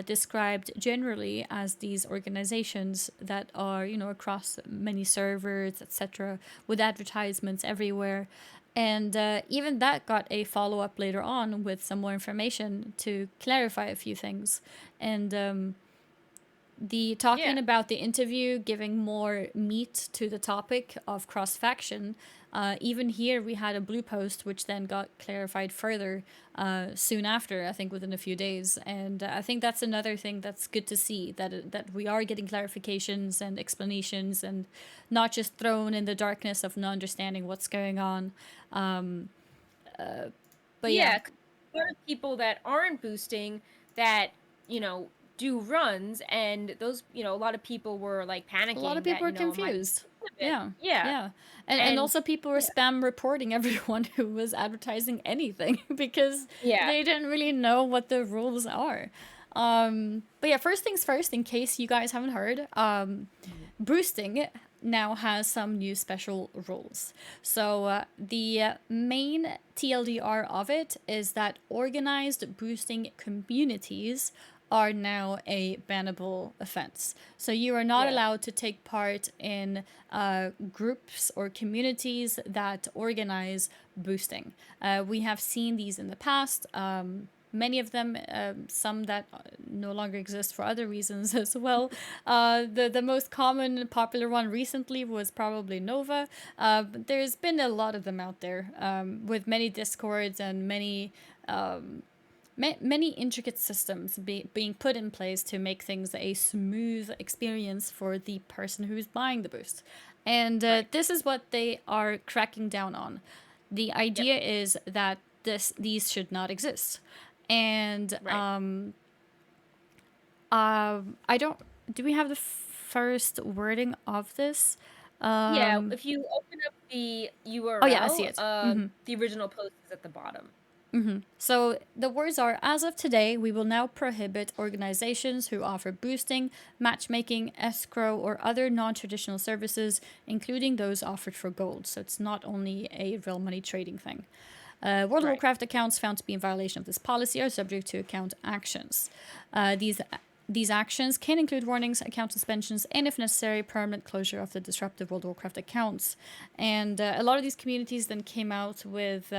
described generally as these organizations that are across many servers, etc., with advertisements everywhere. And even that got a follow up later on with some more information to clarify a few things. And the talking Yeah. about the interview giving more meat to the topic of cross faction. Even here, we had a blue post, which then got clarified further soon after. I think within a few days, and I think that's another thing that's good to see that we are getting clarifications and explanations, and not just thrown in the darkness of not understanding what's going on. Um, but yeah, Yeah, 'cause a lot of people that aren't boosting that, you know, do runs, and those, a lot of people were like a lot of panicking people that, are it might confused. be a bit. Yeah, Yeah. yeah, and And also people were yeah. spam reporting everyone who was advertising anything because Yeah. they didn't really know what the rules are. But yeah, first things first, in case you guys haven't heard, Mhm. boosting now has some new special rules. So the main TLDR of it is that organized boosting communities are now a bannable offense. So you are not Yeah. allowed to take part in groups or communities that organize boosting. We have seen these in the past. Many of them, some that no longer exist for other reasons as well. The most common and popular one recently was probably Nova, but there's been a lot of them out there with many discords and many intricate systems being put in place to make things a smooth experience for the person who's buying the boost. And Right. this is what they are cracking down on. The Yep. idea is that these should not exist. And Right. I don't. Do we have the first wording of this? Yeah, Um, if you open up the oh yeah, I see URL, it. the original post is at the bottom. So the words are: as of today, we will now prohibit organizations who offer boosting, matchmaking, escrow, or other non traditional services, including those offered for gold. So it's not only a real money trading thing. World of Right. Warcraft accounts found to be in violation of this policy are subject to account actions. These actions can include warnings, account suspensions, and, if necessary, permanent closure of the disruptive World of Warcraft accounts. And a lot of these communities then came out with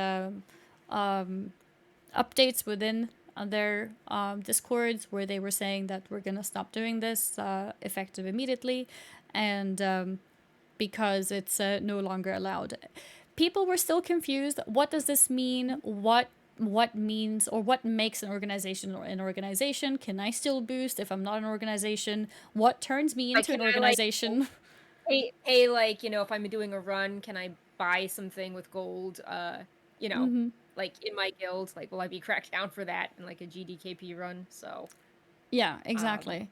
updates within their discords where they were saying that we're going to stop doing this effective immediately, and because it's no longer allowed. People were still confused. What does this mean? What means or what makes an organization or an organization? Can I still boost if I'm not an organization? What turns me Like, into can an I like organization? pay like, if I'm doing a run, can I buy something with gold? You know, like in my guild, like will I be cracked down for that in like a GDKP run? So, Yeah, um, exactly.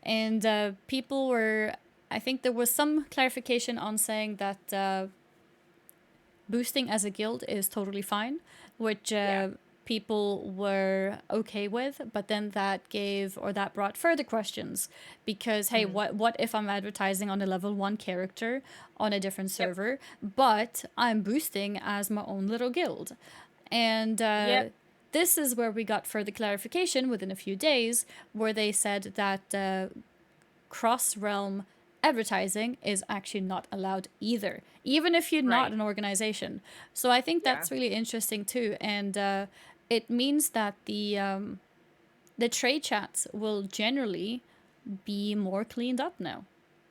And people were, I think there was some clarification on saying that boosting as a guild is totally fine, which yeah. people were okay with. But then that brought further questions, because hey, Mhm. what if I'm advertising on a level 1 character on a different Yep. server, but I'm boosting as my own little guild? And Yep. this is where we got further clarification within a few days, where they said that cross realm advertising is actually not allowed either, even if you're not Right. an organization. So I think Yeah. that's really interesting too, and it means that the trade chats will generally be more cleaned up now.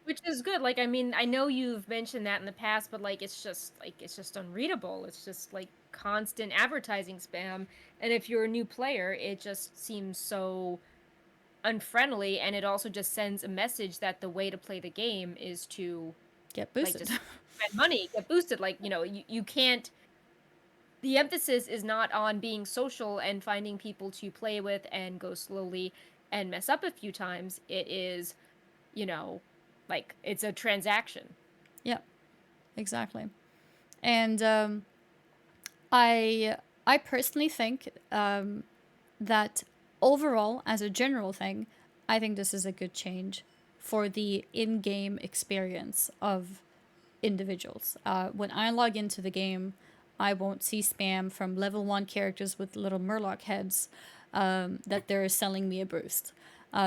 Which is good. Like, I mean, I know you've mentioned that in the past, but it's just unreadable. It's just like constant advertising spam. And if you're a new player, it just seems so unfriendly, and it also just sends a message that the way to play the game is to Get like boosted. just spend money, get boosted. Like, you can't the emphasis is not on being social and finding people to play with and go slowly and mess up a few times. It is, you know, like it's a transaction. Yeah, exactly. And I I personally think that overall, as a general thing, I think this is a good change for the in-game experience of individuals. When I log into the game, I won't see spam from level 1 characters with little murloc heads that they're selling me a boost.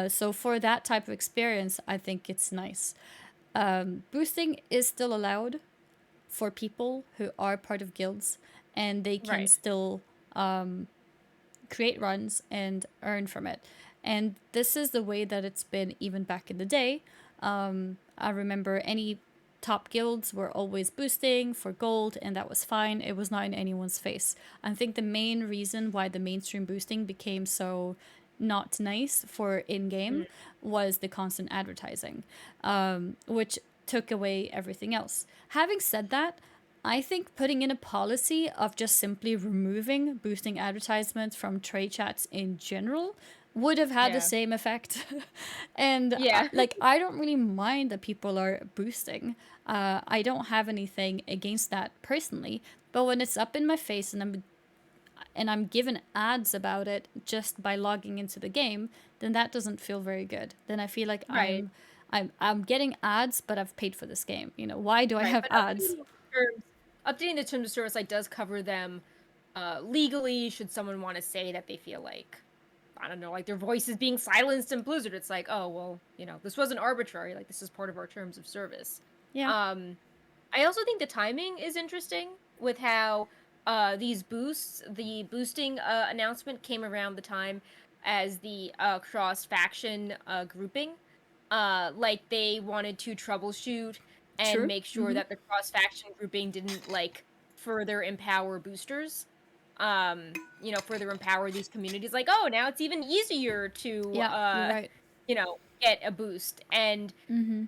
So for that type of experience, I think it's nice. Boosting is still allowed for people who are part of guilds, and they can Right. still create runs and earn from it. And this is the way that it's been even back in the day. I remember any top guilds were always boosting for gold, and that was fine. It was not in anyone's face. I think the main reason why the mainstream boosting became so not nice for in game Mm. was the constant advertising, which took away everything else. Having said that, I think putting in a policy of just simply removing boosting advertisements from trade chats in general would have had the Yeah. same effect. And Yeah. like, I don't really mind that people are boosting. I don't have anything against that personally. But when it's up in my face and I'm given ads about it just by logging into the game, then that doesn't feel very good. Then I feel like Right. I'm getting ads, but I've paid for this game. Why do I Right. have But ads? updating the terms of service like does cover them legally should someone want to say that they feel like I don't know, like their voice is being silenced in Blizzard. It's like, oh well, this wasn't arbitrary. Like this is part of our terms of service. Yeah, Um, I also think the timing is interesting with how these the boosting announcement came around the time as the cross faction grouping. Like they wanted to troubleshoot and true. make sure Mm-hmm. that the cross faction grouping didn't like further empower boosters. Further empower these communities. Like, oh, now it's even easier to Yeah, you're right. get a boost. And Mm-hmm.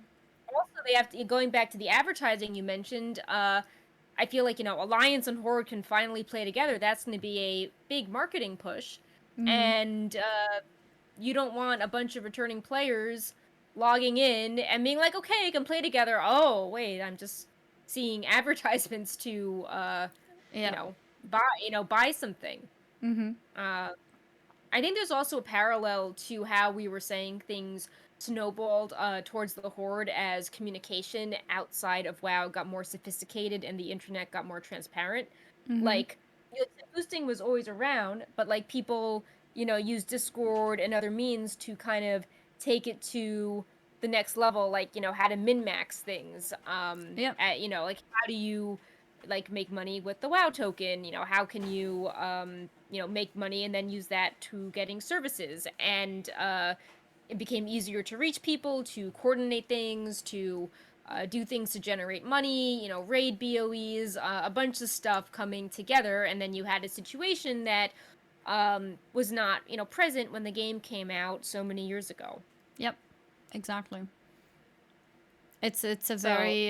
also they have to going back to the advertising you mentioned, I feel like, Alliance and Horde can finally play together. That's going to be a big marketing push. Mm-hmm. And you don't want a bunch of returning players logging in and being like, okay, I can play together. Oh, wait, I'm just seeing advertisements to you Yeah. know, buy something. Mm-hmm. Uh I think there's also a parallel to how we were saying things snowballed towards the Horde as communication outside of WoW got more sophisticated and the internet got more transparent. Mm-hmm. Like, boosting was always around, but like people, use Discord and other means to kind of take it to the next level, like, how to min-max things. Yep. Like how do you like make money with the WoW token? How can you make money and then use that to getting services? And it became easier to reach people, to coordinate things, to do things to generate money, raid BOEs, a bunch of stuff coming together. And then you had a situation that was not, present when the game came out so many years ago. Yep. Exactly. It's a So, very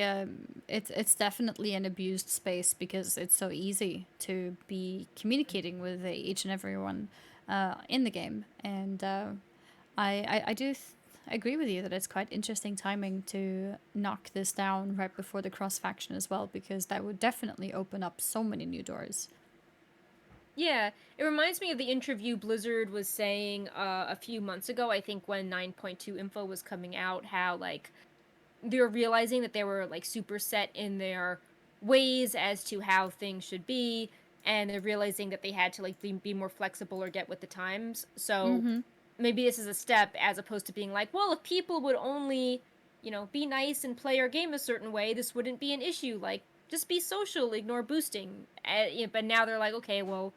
it's definitely an abused space because it's so easy to be communicating with each and everyone in the game, and I do agree with you that it's quite interesting timing to knock this down right before the cross faction as well, because that would definitely open up so many new doors. yeah, it reminds me of the interview Blizzard was saying a few months ago, I think when 9.2 info was coming out, how like they were realizing that they were like super set in their ways as to how things should be, and they're realizing that they had to like be more flexible or get with the times. So Mm-hmm. maybe this is a step as opposed to being like, well, if people would only, be nice and play our game a certain way, this wouldn't be an issue. Like, just be social, ignore boosting. But now they're like, okay, well,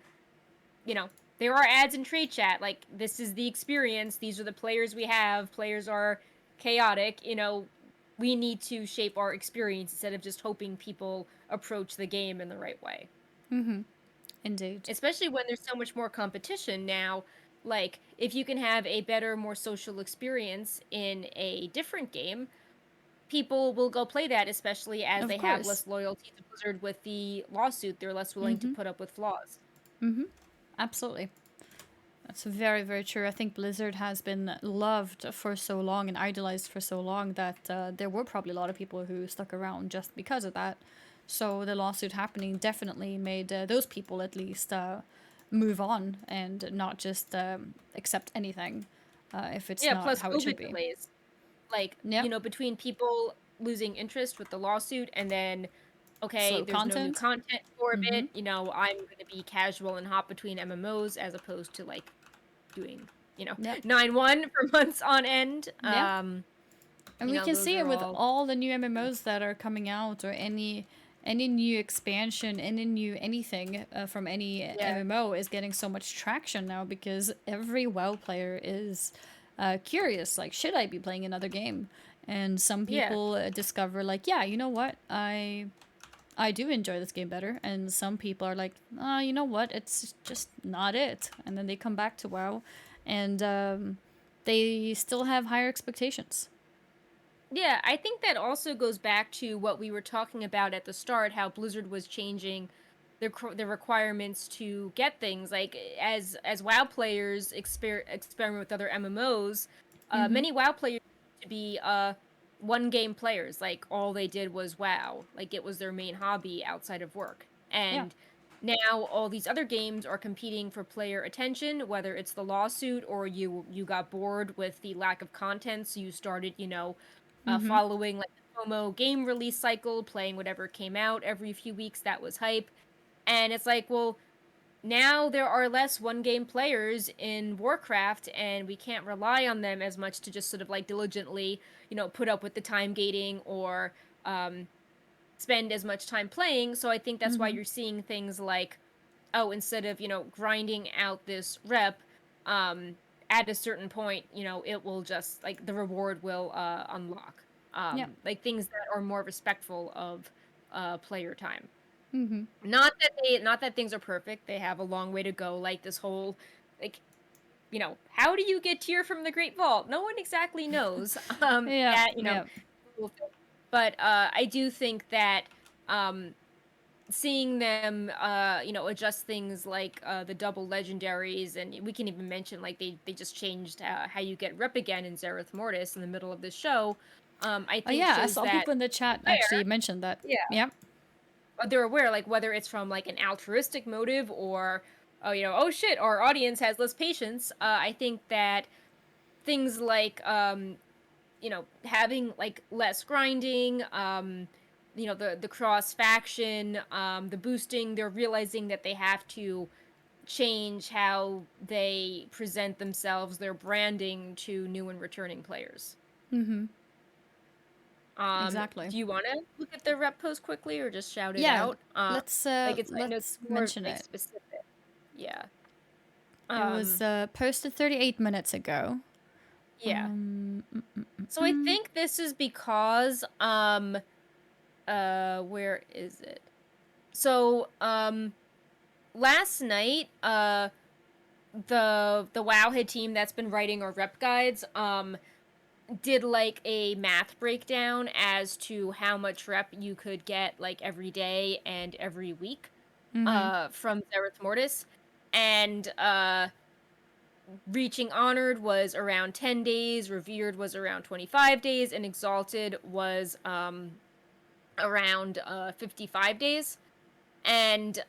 you know, there are ads in trade chat. Like, this is the experience. These are the players we have. Players are chaotic. We need to shape our experience instead of just hoping people approach the game in the right way. Mm-hmm. Indeed. Especially when there's so much more competition now Like, if you can have a better, more social experience in a different game, people will go play that, especially as Of they have course. less loyalty to Blizzard with the lawsuit. They're less willing to Mm-hmm. put up with flaws. Mm-hmm. Absolutely. That's very, very true. I think Blizzard has been loved for so long and idolized for so long that there were probably a lot of people who stuck around just because of that. So the lawsuit happening definitely made those people at least move on and not just accept anything if it's Yeah, not plus how it should COVID be. delays. Like, Yep. between people losing interest with the lawsuit and then, okay, Slow there's no new content. content for a Mm-hmm. bit, I'm going to be casual and hop between MMOs as opposed to like doing, Yep. 9-1 for months on end. Yeah. And we can Those see it are with all. all the new MMOs that are coming out, or any new expansion, any new anything from any Yeah. MMO is getting so much traction now because every WoW player is curious. Like, should I be playing another game? And some Yeah. people discover, like, yeah, you know what, I do enjoy this game better. And some people are like, you know what, it's just not it. And then they come back to WoW, and they still have higher expectations. Yeah, I think that also goes back to what we were talking about at the start, how Blizzard was changing the requirements to get things like as WoW players experiment with other MMOs. Mm-hmm. Many WoW players used to be one game players, like all they did was WoW, like it was their main hobby outside of work. Yeah. And now all these other games are competing for player attention, whether it's the lawsuit or you got bored with the lack of content, so you started, Mm-hmm. following like the FOMO game release cycle, playing whatever came out every few weeks that was hype. And it's like, well, now there are less one game players in Warcraft, and we can't rely on them as much to just sort of like diligently, put up with the time gating or um, spend as much time playing. So I think that's why Mm-hmm. you're seeing things like, oh, instead of, grinding out this rep, um, at a certain point, it will just like the reward will unlock. Yeah. Like things that are more respectful of player time. Mm-hmm. Not that things are perfect. They have a long way to go. Like this whole like, how do you get tier from the Great Vault? No one exactly knows. Yeah. That, Yeah. cool thing. But I do think that um seeing them adjust things like the double legendaries, and we can even mention like they just changed how you get rep again in Zereth Mortis in the middle of the show. I Oh think yeah, I shows saw that people in the chat actually mention that. yeah, Yeah. they're aware, like whether it's from like an altruistic motive or oh oh shit, our audience has less patience. I think that things like having like less grinding, the cross faction, the boosting, they're realizing that they have to change how they present themselves, their branding to new and returning players. Mm-hmm. Exactly. Do you want to look at the rep post quickly or just shout it Yeah. out? Like I know it's Let's more mention like it. specific. Yeah. It was Um, posted 38 minutes ago. yeah. So I Mm. think this is because where is it? So last night the Wowhead team that's been writing our rep guides did like a math breakdown as to how much rep you could get like every day and every week Mm-hmm. from Zereth Mortis, and reaching Honored was around 10 days, Revered was around 25 days, and Exalted was around 55 days. And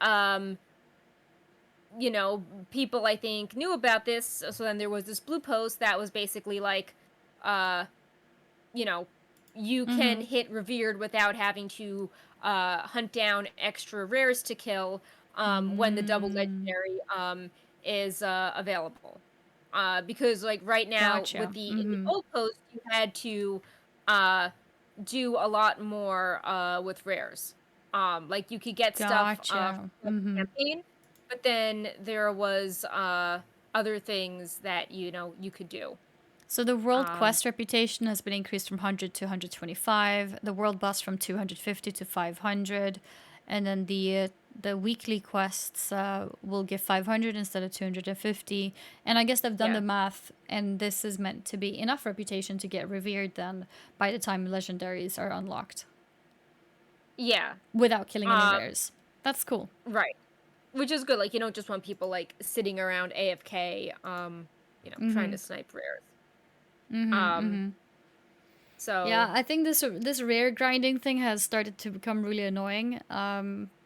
people I think knew about this, so then there was this blue post that was basically like uh you know you can Mm-hmm. hit Revered without having to hunt down extra rares to kill when the double Mm. legendary is available. Because like right now with Gotcha. the in the Mm-hmm. old post you had to uh do a lot more with rares. Like you could get stuff Gotcha. from the Mm-hmm. campaign, but then there was other things that you could do. So the world Um quest reputation has been increased from 100 to 125, the world boss from 250 to 500, and then the weekly quests will give 500 instead of 250. And I guess they've done Yeah. the math, and this is meant to be enough reputation to get revered then by the time legendaries are unlocked Yeah. without killing any Um, rares. That's cool. right. Which is good. Like, you don't just want people like sitting around AFK, trying to snipe rares. Um, Yeah, so I think this rare grinding thing has started to become really annoying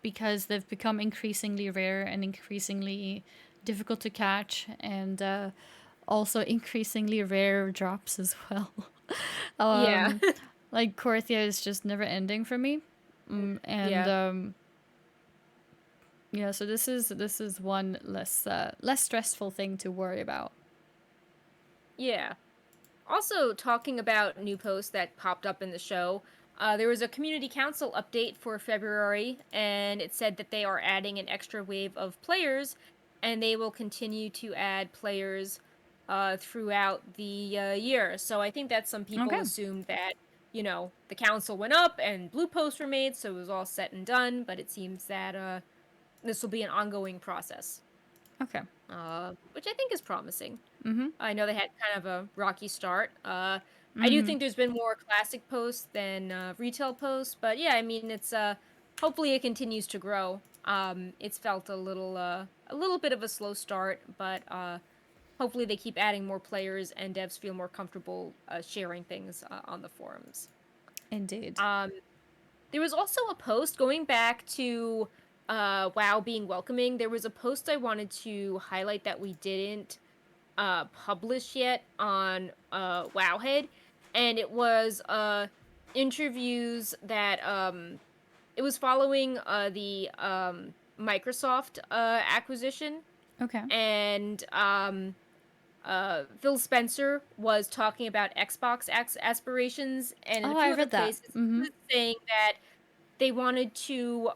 because they've become increasingly rare and increasingly difficult to catch, and also increasingly rare drops as well. yeah. um, like Korthia is just never ending for me, and Yeah. yeah, so this is one less stressful thing to worry about. Yeah. Also, talking about new posts that popped up in the show, there was a community council update for February, and it said that they are adding an extra wave of players, and they will continue to add players throughout the year. So I think that some people Okay, assumed that, the council went up and blue posts were made, so it was all set and done, but it seems that this will be an ongoing process, okay, which I think is promising. I know they had kind of a rocky start. I do mm-hmm. think there's been more classic posts than retail posts, but yeah, I mean it's hopefully it continues to grow. It's felt a little bit of a slow start, but hopefully they keep adding more players and devs feel more comfortable sharing things on the forums. Indeed. Um, there was also a post going back to WoW being welcoming. There was a post I wanted to highlight that we didn't published yet on Wowhead, and it was interviews that it was following the Microsoft acquisition, Okay. and Phil Spencer was talking about Xbox aspirations, and in a Oh, few I other read that. places he was saying that they wanted to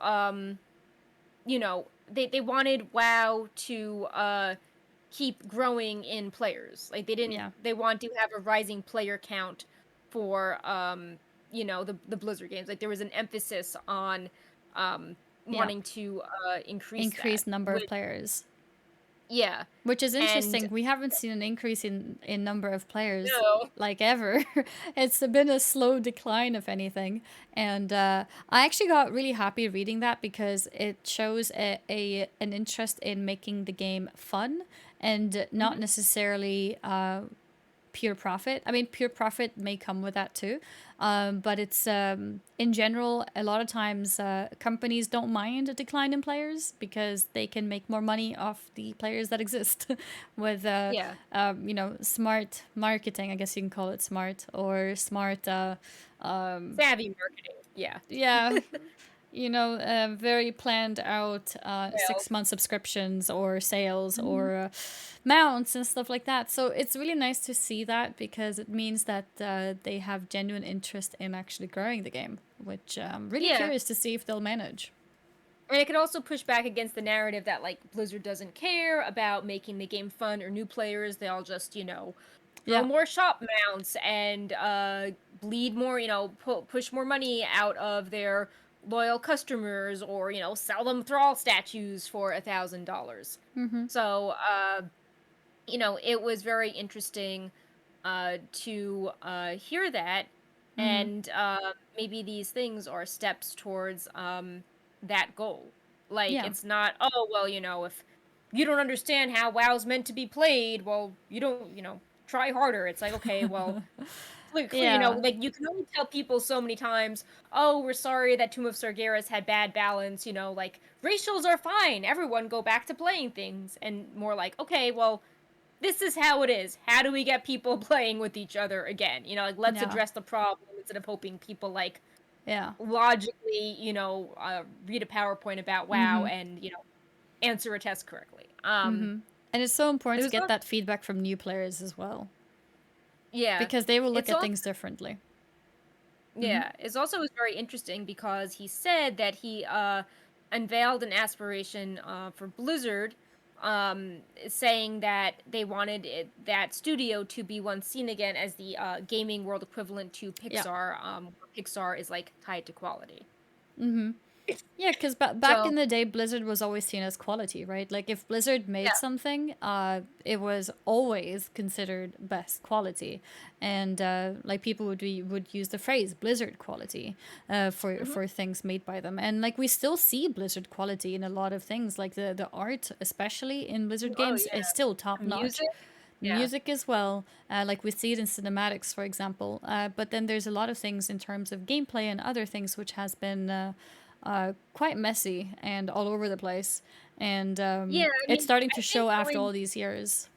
they wanted WoW to keep growing in players. Like Yeah. they want to have a rising player count for the Blizzard games. Like there was an emphasis on Yeah. wanting to increase that. Increased number of Which players. yeah. Which is And interesting. We haven't seen an increase in number of players no. like ever. It's been a slow decline, if anything. And I actually got really happy reading that because it shows an interest in making the game fun and not Mhm. necessarily pure profit. I mean, pure profit may come with that too, but it's in general a lot of times companies don't mind a decline in players because they can make more money off the players that exist with Yeah. smart marketing. I guess you can call it smart or smart. Savvy marketing. Yeah. Yeah, very planned out Well. 6 month subscriptions or sales Mhm. or mounts and stuff like that. So it's really nice to see that because it means that they have genuine interest in actually growing the game, which I'm really Yeah. curious to see if they'll manage. And it could also push back against the narrative that like Blizzard doesn't care about making the game fun or new players. They all just, throw Yeah, more shop mounts and bleed more, push more money out of their loyal customers or, sell them thrall statues for $1,000. So, it was very interesting to hear that. And maybe these things are steps towards that goal. Like, yeah, it's not, oh, well, if you don't understand how WoW's meant to be played, well, you don't, try harder. It's like, okay, well, yeah, like you can only tell people so many times, oh, we're sorry that Tomb of Sargeras had bad balance, like racials are fine. Everyone go back to playing things. And more like, okay, well, this is how it is. How do we get people playing with each other again? Like let's yeah, address the problem instead of hoping people like yeah. logically, read a PowerPoint about WoW and, answer a test correctly. And it's so important to There's get that feedback from new players as well yeah. because they will look It's at also things differently. Yeah, it's also was very interesting because he said that he unveiled an aspiration for Blizzard, saying that they wanted that studio to be once seen again as the gaming world equivalent to Yeah. Pixar. Pixar is like tied to quality. Yeah, because back So in the day, Blizzard was always seen as quality, right? Like if Blizzard made yeah. something, it was always considered best quality, and like people would use the phrase Blizzard quality Hmm. for things made by them, and like we still see Blizzard quality in a lot of things, like the art, especially in Blizzard Oh games, is yeah, still top notch. music. Yeah. Music as well, like we see it in cinematics, for example. But then there's a lot of things in terms of gameplay and other things which has been quite messy and all over the place. And Yeah, it's starting I to think show after going all these years.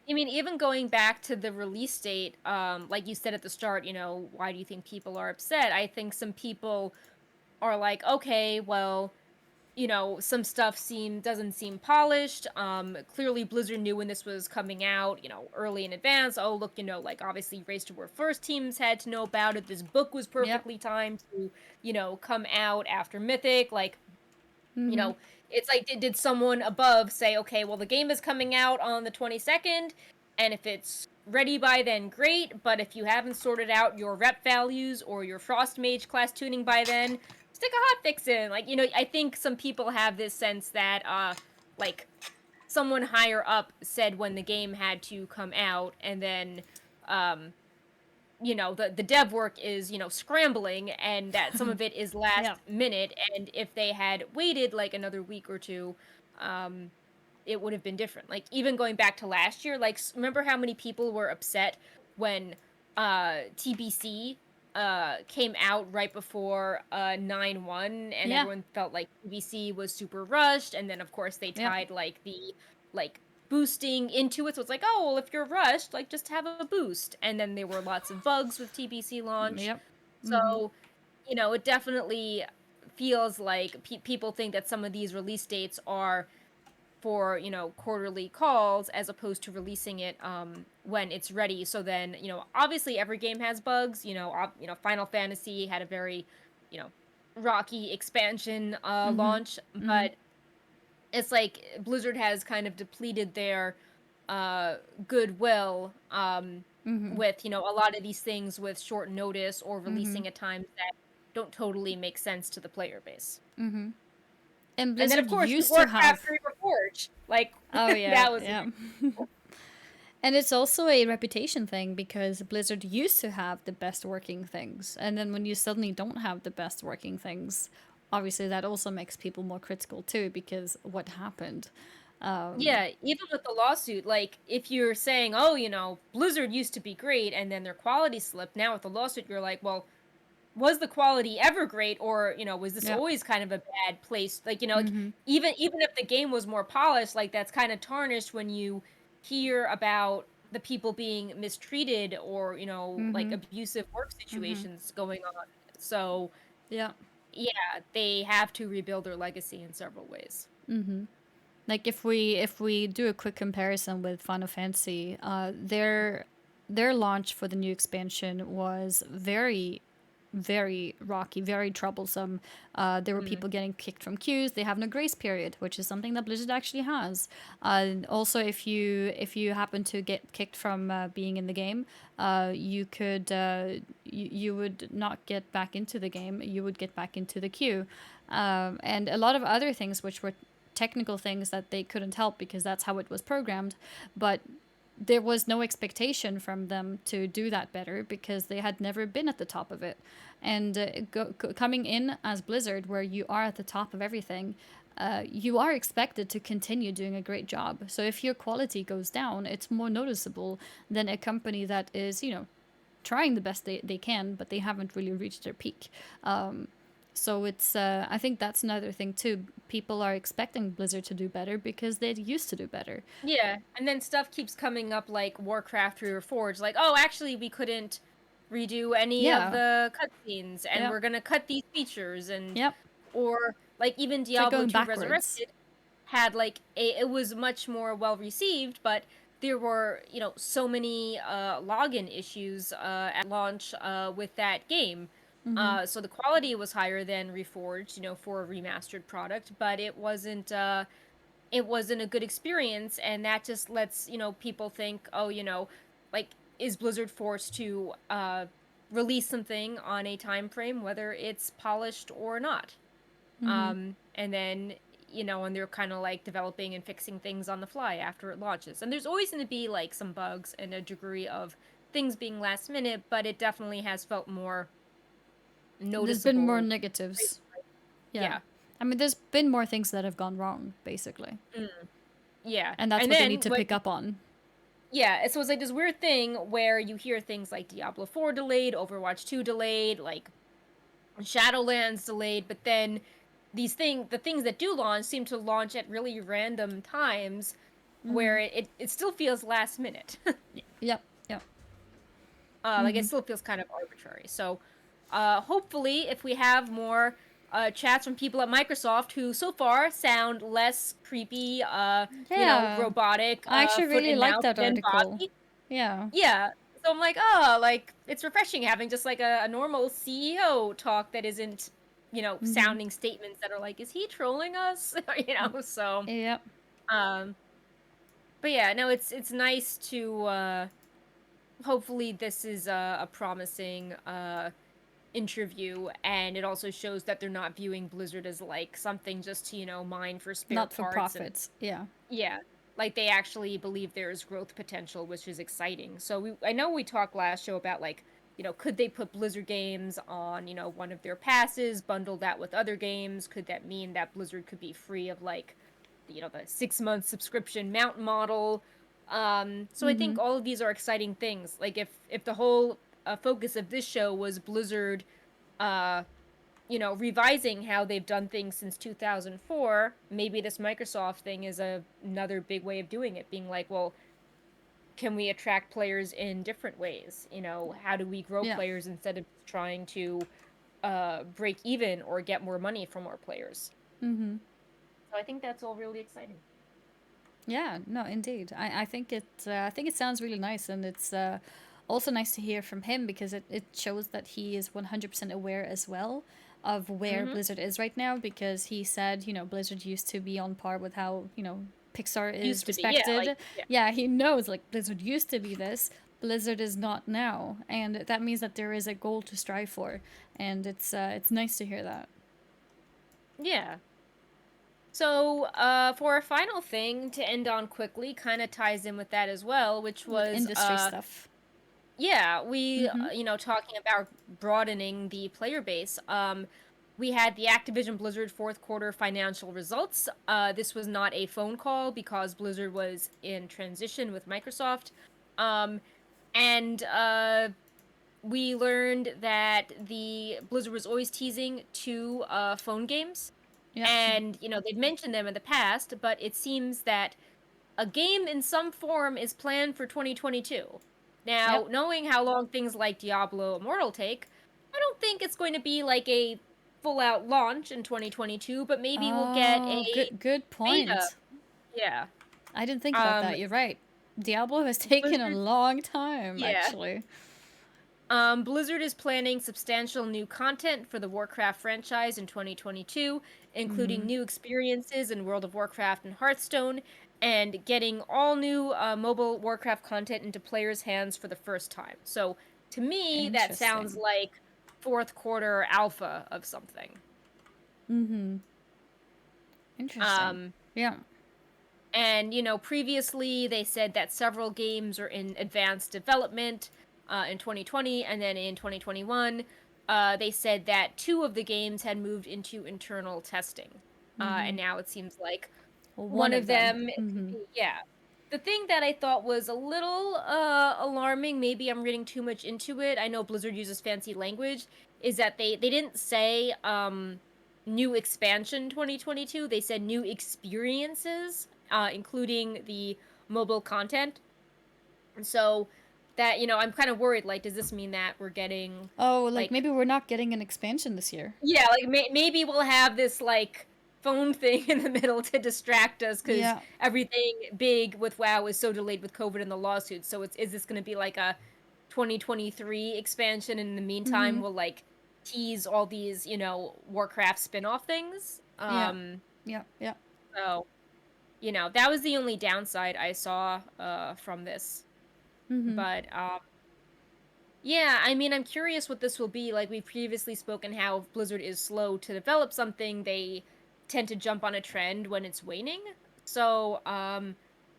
even going back to the release date, like you said at the start, why do you think people are upset? I think some people are like, okay, well, some stuff doesn't seem polished. Clearly Blizzard knew when this was coming out, early in advance. Oh, look, like obviously Race to War First teams had to know about it. This book was Yep. perfectly timed to, come out after Mythic. Like, you Mm-hmm. know, it's like did someone above say, okay, well the game is coming out on the 22nd, and if it's ready by then, great. But if you haven't sorted out your rep values or your Frost Mage class tuning by then, stick a hotfix in. Like, I think some people have this sense that like someone higher up said when the game had to come out, and then um the dev work is scrambling, and that some of it is Yeah. last minute, and if they had waited like another week or two, um it would have been different. Like even going back to last year, like remember how many people were upset when TBC came out right before 9-1, and Yeah. everyone felt like TBC was super rushed, and then of course they Yep. tied like the like boosting into it. So it's like, oh well, if you're rushed, like just have a boost. And then there were lots of bugs with TBC launch. Yep. Mm-hmm. So, it definitely feels like people think that some of these release dates are for, quarterly calls as opposed to releasing it when it's ready. So then, obviously every game has bugs. Final Fantasy had a very, you know, rocky expansion Mm-hmm. launch, Mm-hmm. but it's like Blizzard has kind of depleted their uh goodwill Mm-hmm. with, a lot of these things with short notice or Mm-hmm. releasing at times that don't totally make sense to the player base. Mm-hmm. And And then of Blizzard course used to Warcraft have. 3 Reforged. Like Oh yeah, that was yeah. amazing. And it's also a reputation thing because Blizzard used to have the best working things. And then when you suddenly don't have the best working things, obviously that also makes people more critical too because what happened? Yeah, even with the lawsuit, like if you're saying, "Oh, Blizzard used to be great and then their quality slipped." Now with the lawsuit, you're like, "Well, was the quality ever great, or was this Yeah. always kind of a bad place?" Like, like Mm-hmm. even if the game was more polished, like that's kind of tarnished when you hear about the people being mistreated, or like Mm-hmm. abusive work Mm-hmm. situations going on. So Yeah. yeah, they have to rebuild their legacy in several ways. Mm-hmm. Like if we do a quick comparison with Final Fantasy, their launch for the new expansion was very rocky, very troublesome. There were Mm. people getting kicked from queues. They have no grace period, which is something that Blizzard actually has. Also, if you happen to get kicked from being in the game, you would not get back into the game. You would get back into the queue, and a lot of other things which were technical things that they couldn't help because that's how it was programmed. But there was no expectation from them to do that better because they had never been at the top of it. And coming in as Blizzard, where you are at the top of everything, you are expected to continue doing a great job. So if your quality goes down, it's more noticeable than a company that is, trying the best they can, but they haven't really reached their peak. So I think that's another thing too. People are expecting Blizzard to do better because they used to do better. Yeah, and then stuff keeps coming up like Warcraft 3 Reforged, like, oh, actually, we couldn't redo any of Yeah. the cutscenes, and Yep. we're gonna cut these features, and Yep. or like even It's like Diablo going 2 backwards. Resurrected had like it was much more well received, but there were so many login issues at launch with that game. So the quality was higher than Reforged, for a remastered product, but it wasn't a good experience, and that just lets people think, oh, like, is Blizzard forced to release something on a time frame, whether it's polished or not? Mm-hmm. And then, and they're kind of like developing and fixing things on the fly after it launches. And there's always going to be like some bugs and a degree of things being last minute, but it definitely has felt more There's been more noticeable. negatives. Yeah. Yeah. I mean, there's been more things that have gone wrong, basically. Mm, yeah. And that's And what they need then to pick up on. yeah, so it's like this weird thing where you hear things like Diablo 4 delayed, Overwatch 2 delayed, like Shadowlands delayed, but then the things that do launch seem to launch at really random times Mm-hmm. where it still feels last minute. Yep. Yep. Like it Mm-hmm. still feels kind of arbitrary. So hopefully if we have more chats from people at Microsoft who so far sound less creepy, Yeah. robotic, I actually foot really and like mouth that than article. Bobby. Yeah. Yeah. So I'm like, oh, like it's refreshing having just like a normal CEO talk that isn't, Mm-hmm. sounding statements that are like, is he trolling us? So Yep. um but yeah, no, it's nice to hopefully this is a promising interview, and it also shows that they're not viewing Blizzard as like something just to, mine for spare Not for parts and profits. Yeah. yeah, like they actually believe there is growth potential, which is exciting. So I know we talked last show about like, could they put Blizzard games on, one of their passes, bundle that with other games? Could that mean that Blizzard could be free of like, the 6 month subscription mount model? So I Mm-hmm. think all of these are exciting things. Like if the whole focus of this show was Blizzard, uh, revising how they've done things since 2004, maybe this Microsoft thing is another big way of doing it, being like, well, can we attract players in different ways? How do we grow Yeah. players instead of trying to break even or get more money from our players? Mm-hmm. So I think that's all really exciting. Yeah, no, indeed. I think it sounds really nice, and it's also nice to hear from him because it shows that he is 100% aware as well of where Mm-hmm. Blizzard is right now. Because he said, Blizzard used to be on par with how Pixar Used is to be, yeah, like respected. yeah, Yeah, he knows like Blizzard used to be this. Blizzard is not now, and that means that there is a goal to strive for, and it's nice to hear that yeah. So, for our final thing to end on quickly, kind of ties in with that as well, which with was industry stuff. yeah, we, Mm-hmm. talking about broadening the player base. We had the Activision Blizzard fourth quarter financial results. This was not a phone call because Blizzard was in transition with Microsoft. Um, and we learned that the Blizzard was always teasing two phone games. Yep. And, they'd mentioned them in the past, but it seems that a game in some form is planned for 2022. Yep. Now, knowing how long things like Diablo Immortal take, I don't think it's going to be like a full out launch in 2022, but maybe we'll get a Oh, good beta. point. Yeah. I didn't think about Um that. You're right. Diablo has taken a Blizzard long time, yeah. actually. Blizzard is planning substantial new content for the Warcraft franchise in 2022, including Mm-hmm. new experiences in World of Warcraft and Hearthstone, and getting all new mobile Warcraft content into players' hands for the first time. So, to me, that sounds Interesting. like fourth quarter alpha of something. Mm-hmm. Interesting. Um, Yeah. And, previously they said that several games are in advanced development in 2020, and then in 2021, they said that two of the games had moved into internal testing. Mm-hmm. And now it seems like Well, one one of of them. them could Mm-hmm. be, yeah. The thing that I thought was a little alarming, maybe I'm reading too much into it. I know Blizzard uses fancy language, is that they didn't say new expansion 2022. They said new experiences, including the mobile content. And so that, I'm kind of worried, like, does this mean that we're getting Oh, like like maybe we're not getting an expansion this year. yeah, like maybe we'll have this like phone thing in the middle to distract us because Yeah. everything big with WoW is so delayed with COVID and the lawsuits. So is this going to be like a 2023 expansion? And in the meantime, Mm-hmm. we'll like tease all these, Warcraft spin-off things. Yeah. Yeah. Yeah. So, that was the only downside I saw from this. Mm-hmm. But Yeah, I mean, I'm curious what this will be. Like, we've previously spoken how if Blizzard is slow to develop something, they tend to jump on a trend when it's waning. So,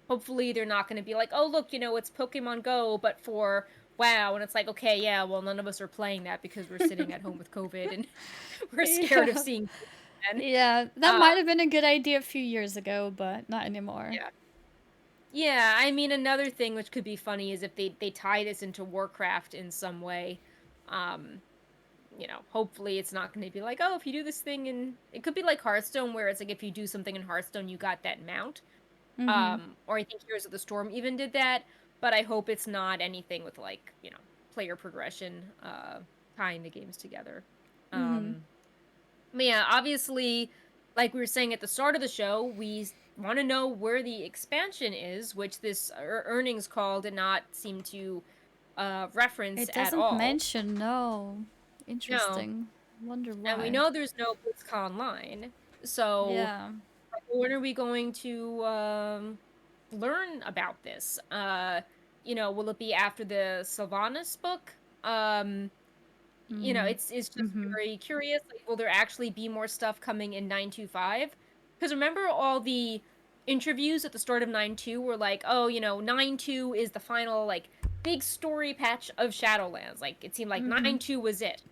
hopefully they're not going to be like, oh, look, it's Pokemon Go, but for WoW. And it's like, okay, yeah, well, none of us are playing that because we're sitting at home with COVID and we're scared of Yeah. seeing then. Yeah, that Uh, might have been a good idea a few years ago, but not anymore. yeah. Yeah, I mean, another thing which could be funny is if they tie this into Warcraft in some way. Um, hopefully it's not going to be like, oh, if you do this thing, and it could be like Hearthstone, where it's like if you do something in Hearthstone, you got that mount. Mm-hmm. Or I think Heroes of the Storm even did that, but I hope it's not anything with like, player progression, tying the games together. Mm-hmm. But yeah, obviously, like we were saying at the start of the show, we want to know where the expansion is, which this earnings call did not seem to reference It at doesn't all. mention, no. No. Interesting. Wonder And we why. know there's no BlizzCon Online. So Yeah. when are we going to learn about this? Will it be after the Sylvanas book? Mm. It's just Mm-hmm. very curious. Like, will there actually be more stuff coming in 925? Because remember all the interviews at the start of 9.2 were like, oh, 9.2 is the final like big story patch of Shadowlands. Like it seemed like Mm-hmm. 9.2 was it.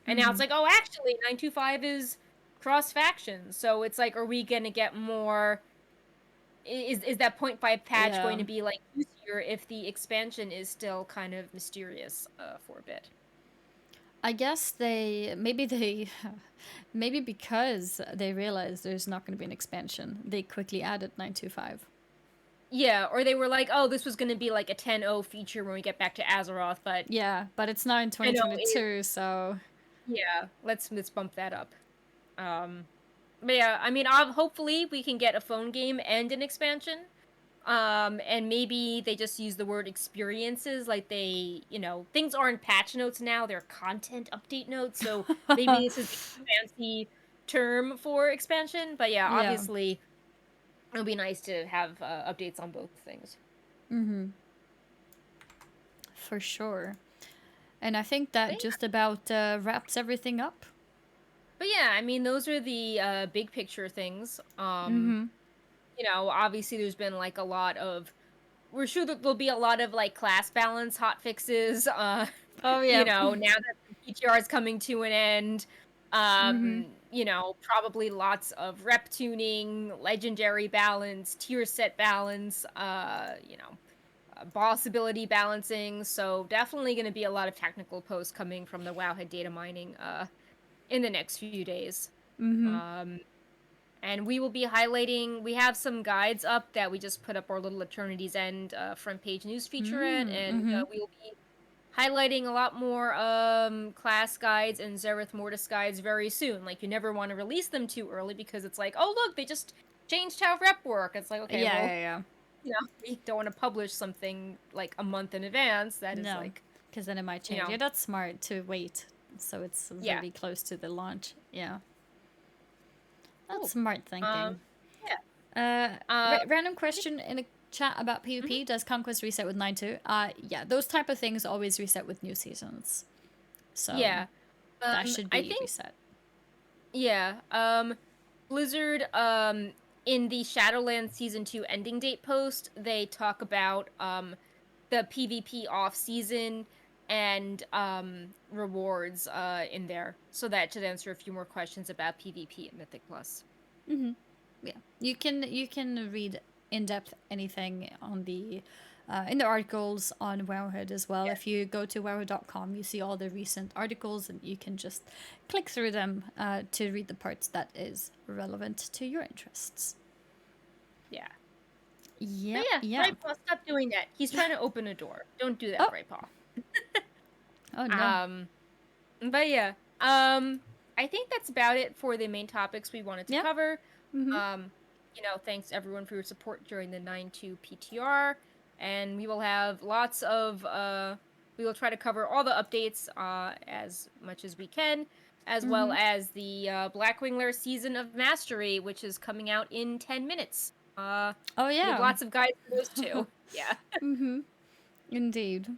And now it's Mm-hmm. like, oh, actually 925 is cross factions. So it's like, are we gonna get more? Is that point 0.5 patch Yeah. going to be like easier if the expansion is still kind of mysterious for a bit? I guess maybe because they realized there's not going to be an expansion, they quickly added 925. Yeah, or they were like, oh, this was going to be like a 10.0 feature when we get back to Azeroth, but Yeah, but it's not in 2022, so yeah, let's bump that up. Um, but yeah, I mean, hopefully we can get a phone game and an expansion. And maybe they just use the word experiences, like things aren't patch notes now; they're content update notes. So maybe this is a fancy term for expansion. But yeah, yeah. obviously it would be nice to have updates on both things. Mm-hmm. For sure. And I think that But just about wraps everything up. But yeah, I mean, those are the big picture things. Mm-hmm. Obviously, there's been like a lot of. We're sure that there'll be a lot of like class balance hot fixes. Oh yeah. Now that the PTR is coming to an end. Mm-hmm. Probably lots of rep tuning, legendary balance, tier set balance. Boss ability balancing. So definitely going to be a lot of technical posts coming from the Wowhead data mining. In the next few days. Mm-hmm. Um, and we will be highlighting, we have some guides up that we just put up our little Eternity's End front page news featurette, and Mm-hmm. we will be highlighting a lot more class guides and Zereth Mortis guides very soon. Like, you never want to release them too early because it's like, oh, look, they just changed how rep work. It's like, okay, Yeah, well, yeah, yeah. we don't want to publish something like a month in advance. That is No, like, because then it might you change. know, Yeah, that's smart to wait, so it's yeah. really close to the launch. Yeah, that's Cool. smart Um, thinking. yeah. Random I think, question in a chat about mhm. PvP. Does Conquest reset with 9.2? Yeah, those type of things always reset with new seasons. So Yeah. that should I be think, reset. yeah. Blizzard, in the Shadowlands Season 2 ending date post, they talk about, the PvP off season and, rewards, in there. So that should answer a few more questions about PvP at Mythic Plus. Mm-hmm. Yeah, you can read in depth anything on the in the articles on Wowhead as well. Yeah. If you go to wowhead.com, you see all the recent articles, and you can just click through them to read the parts that is relevant to your interests. Yeah. But Yep, yeah, yeah. Brightpaw, stop doing that. He's trying to open a door. Don't do that, Oh, Brightpaw. oh no. Um, but yeah, I think that's about it for the main topics we wanted to Yeah. cover. Mm-hmm. Um, thanks everyone for your support during the 9.2 PTR, and we will have lots of we will try to cover all the updates as much as we can, as well Mm-hmm. as the Blackwing Lair Season of Mastery, which is coming out in 10 minutes. Oh We have yeah. lots of guides for those too. Yeah. Mm-hmm. Indeed.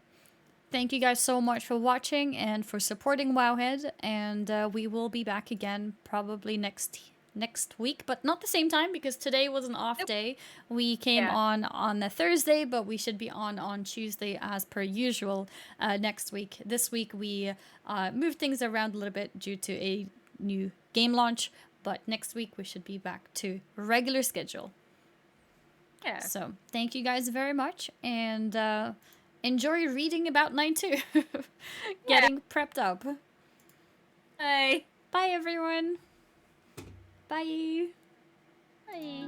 Thank you guys so much for watching and for supporting Wowhead. And we will be back again probably next week, but not the same time because today was an off Nope. day. We came Yeah. on a Thursday, but we should be on Tuesday as per usual next week. This week we moved things around a little bit due to a new game launch, but next week we should be back to regular schedule. Yeah. So thank you guys very much, and enjoy reading about 9-2. Getting prepped up. Bye. Bye everyone. Bye. Bye.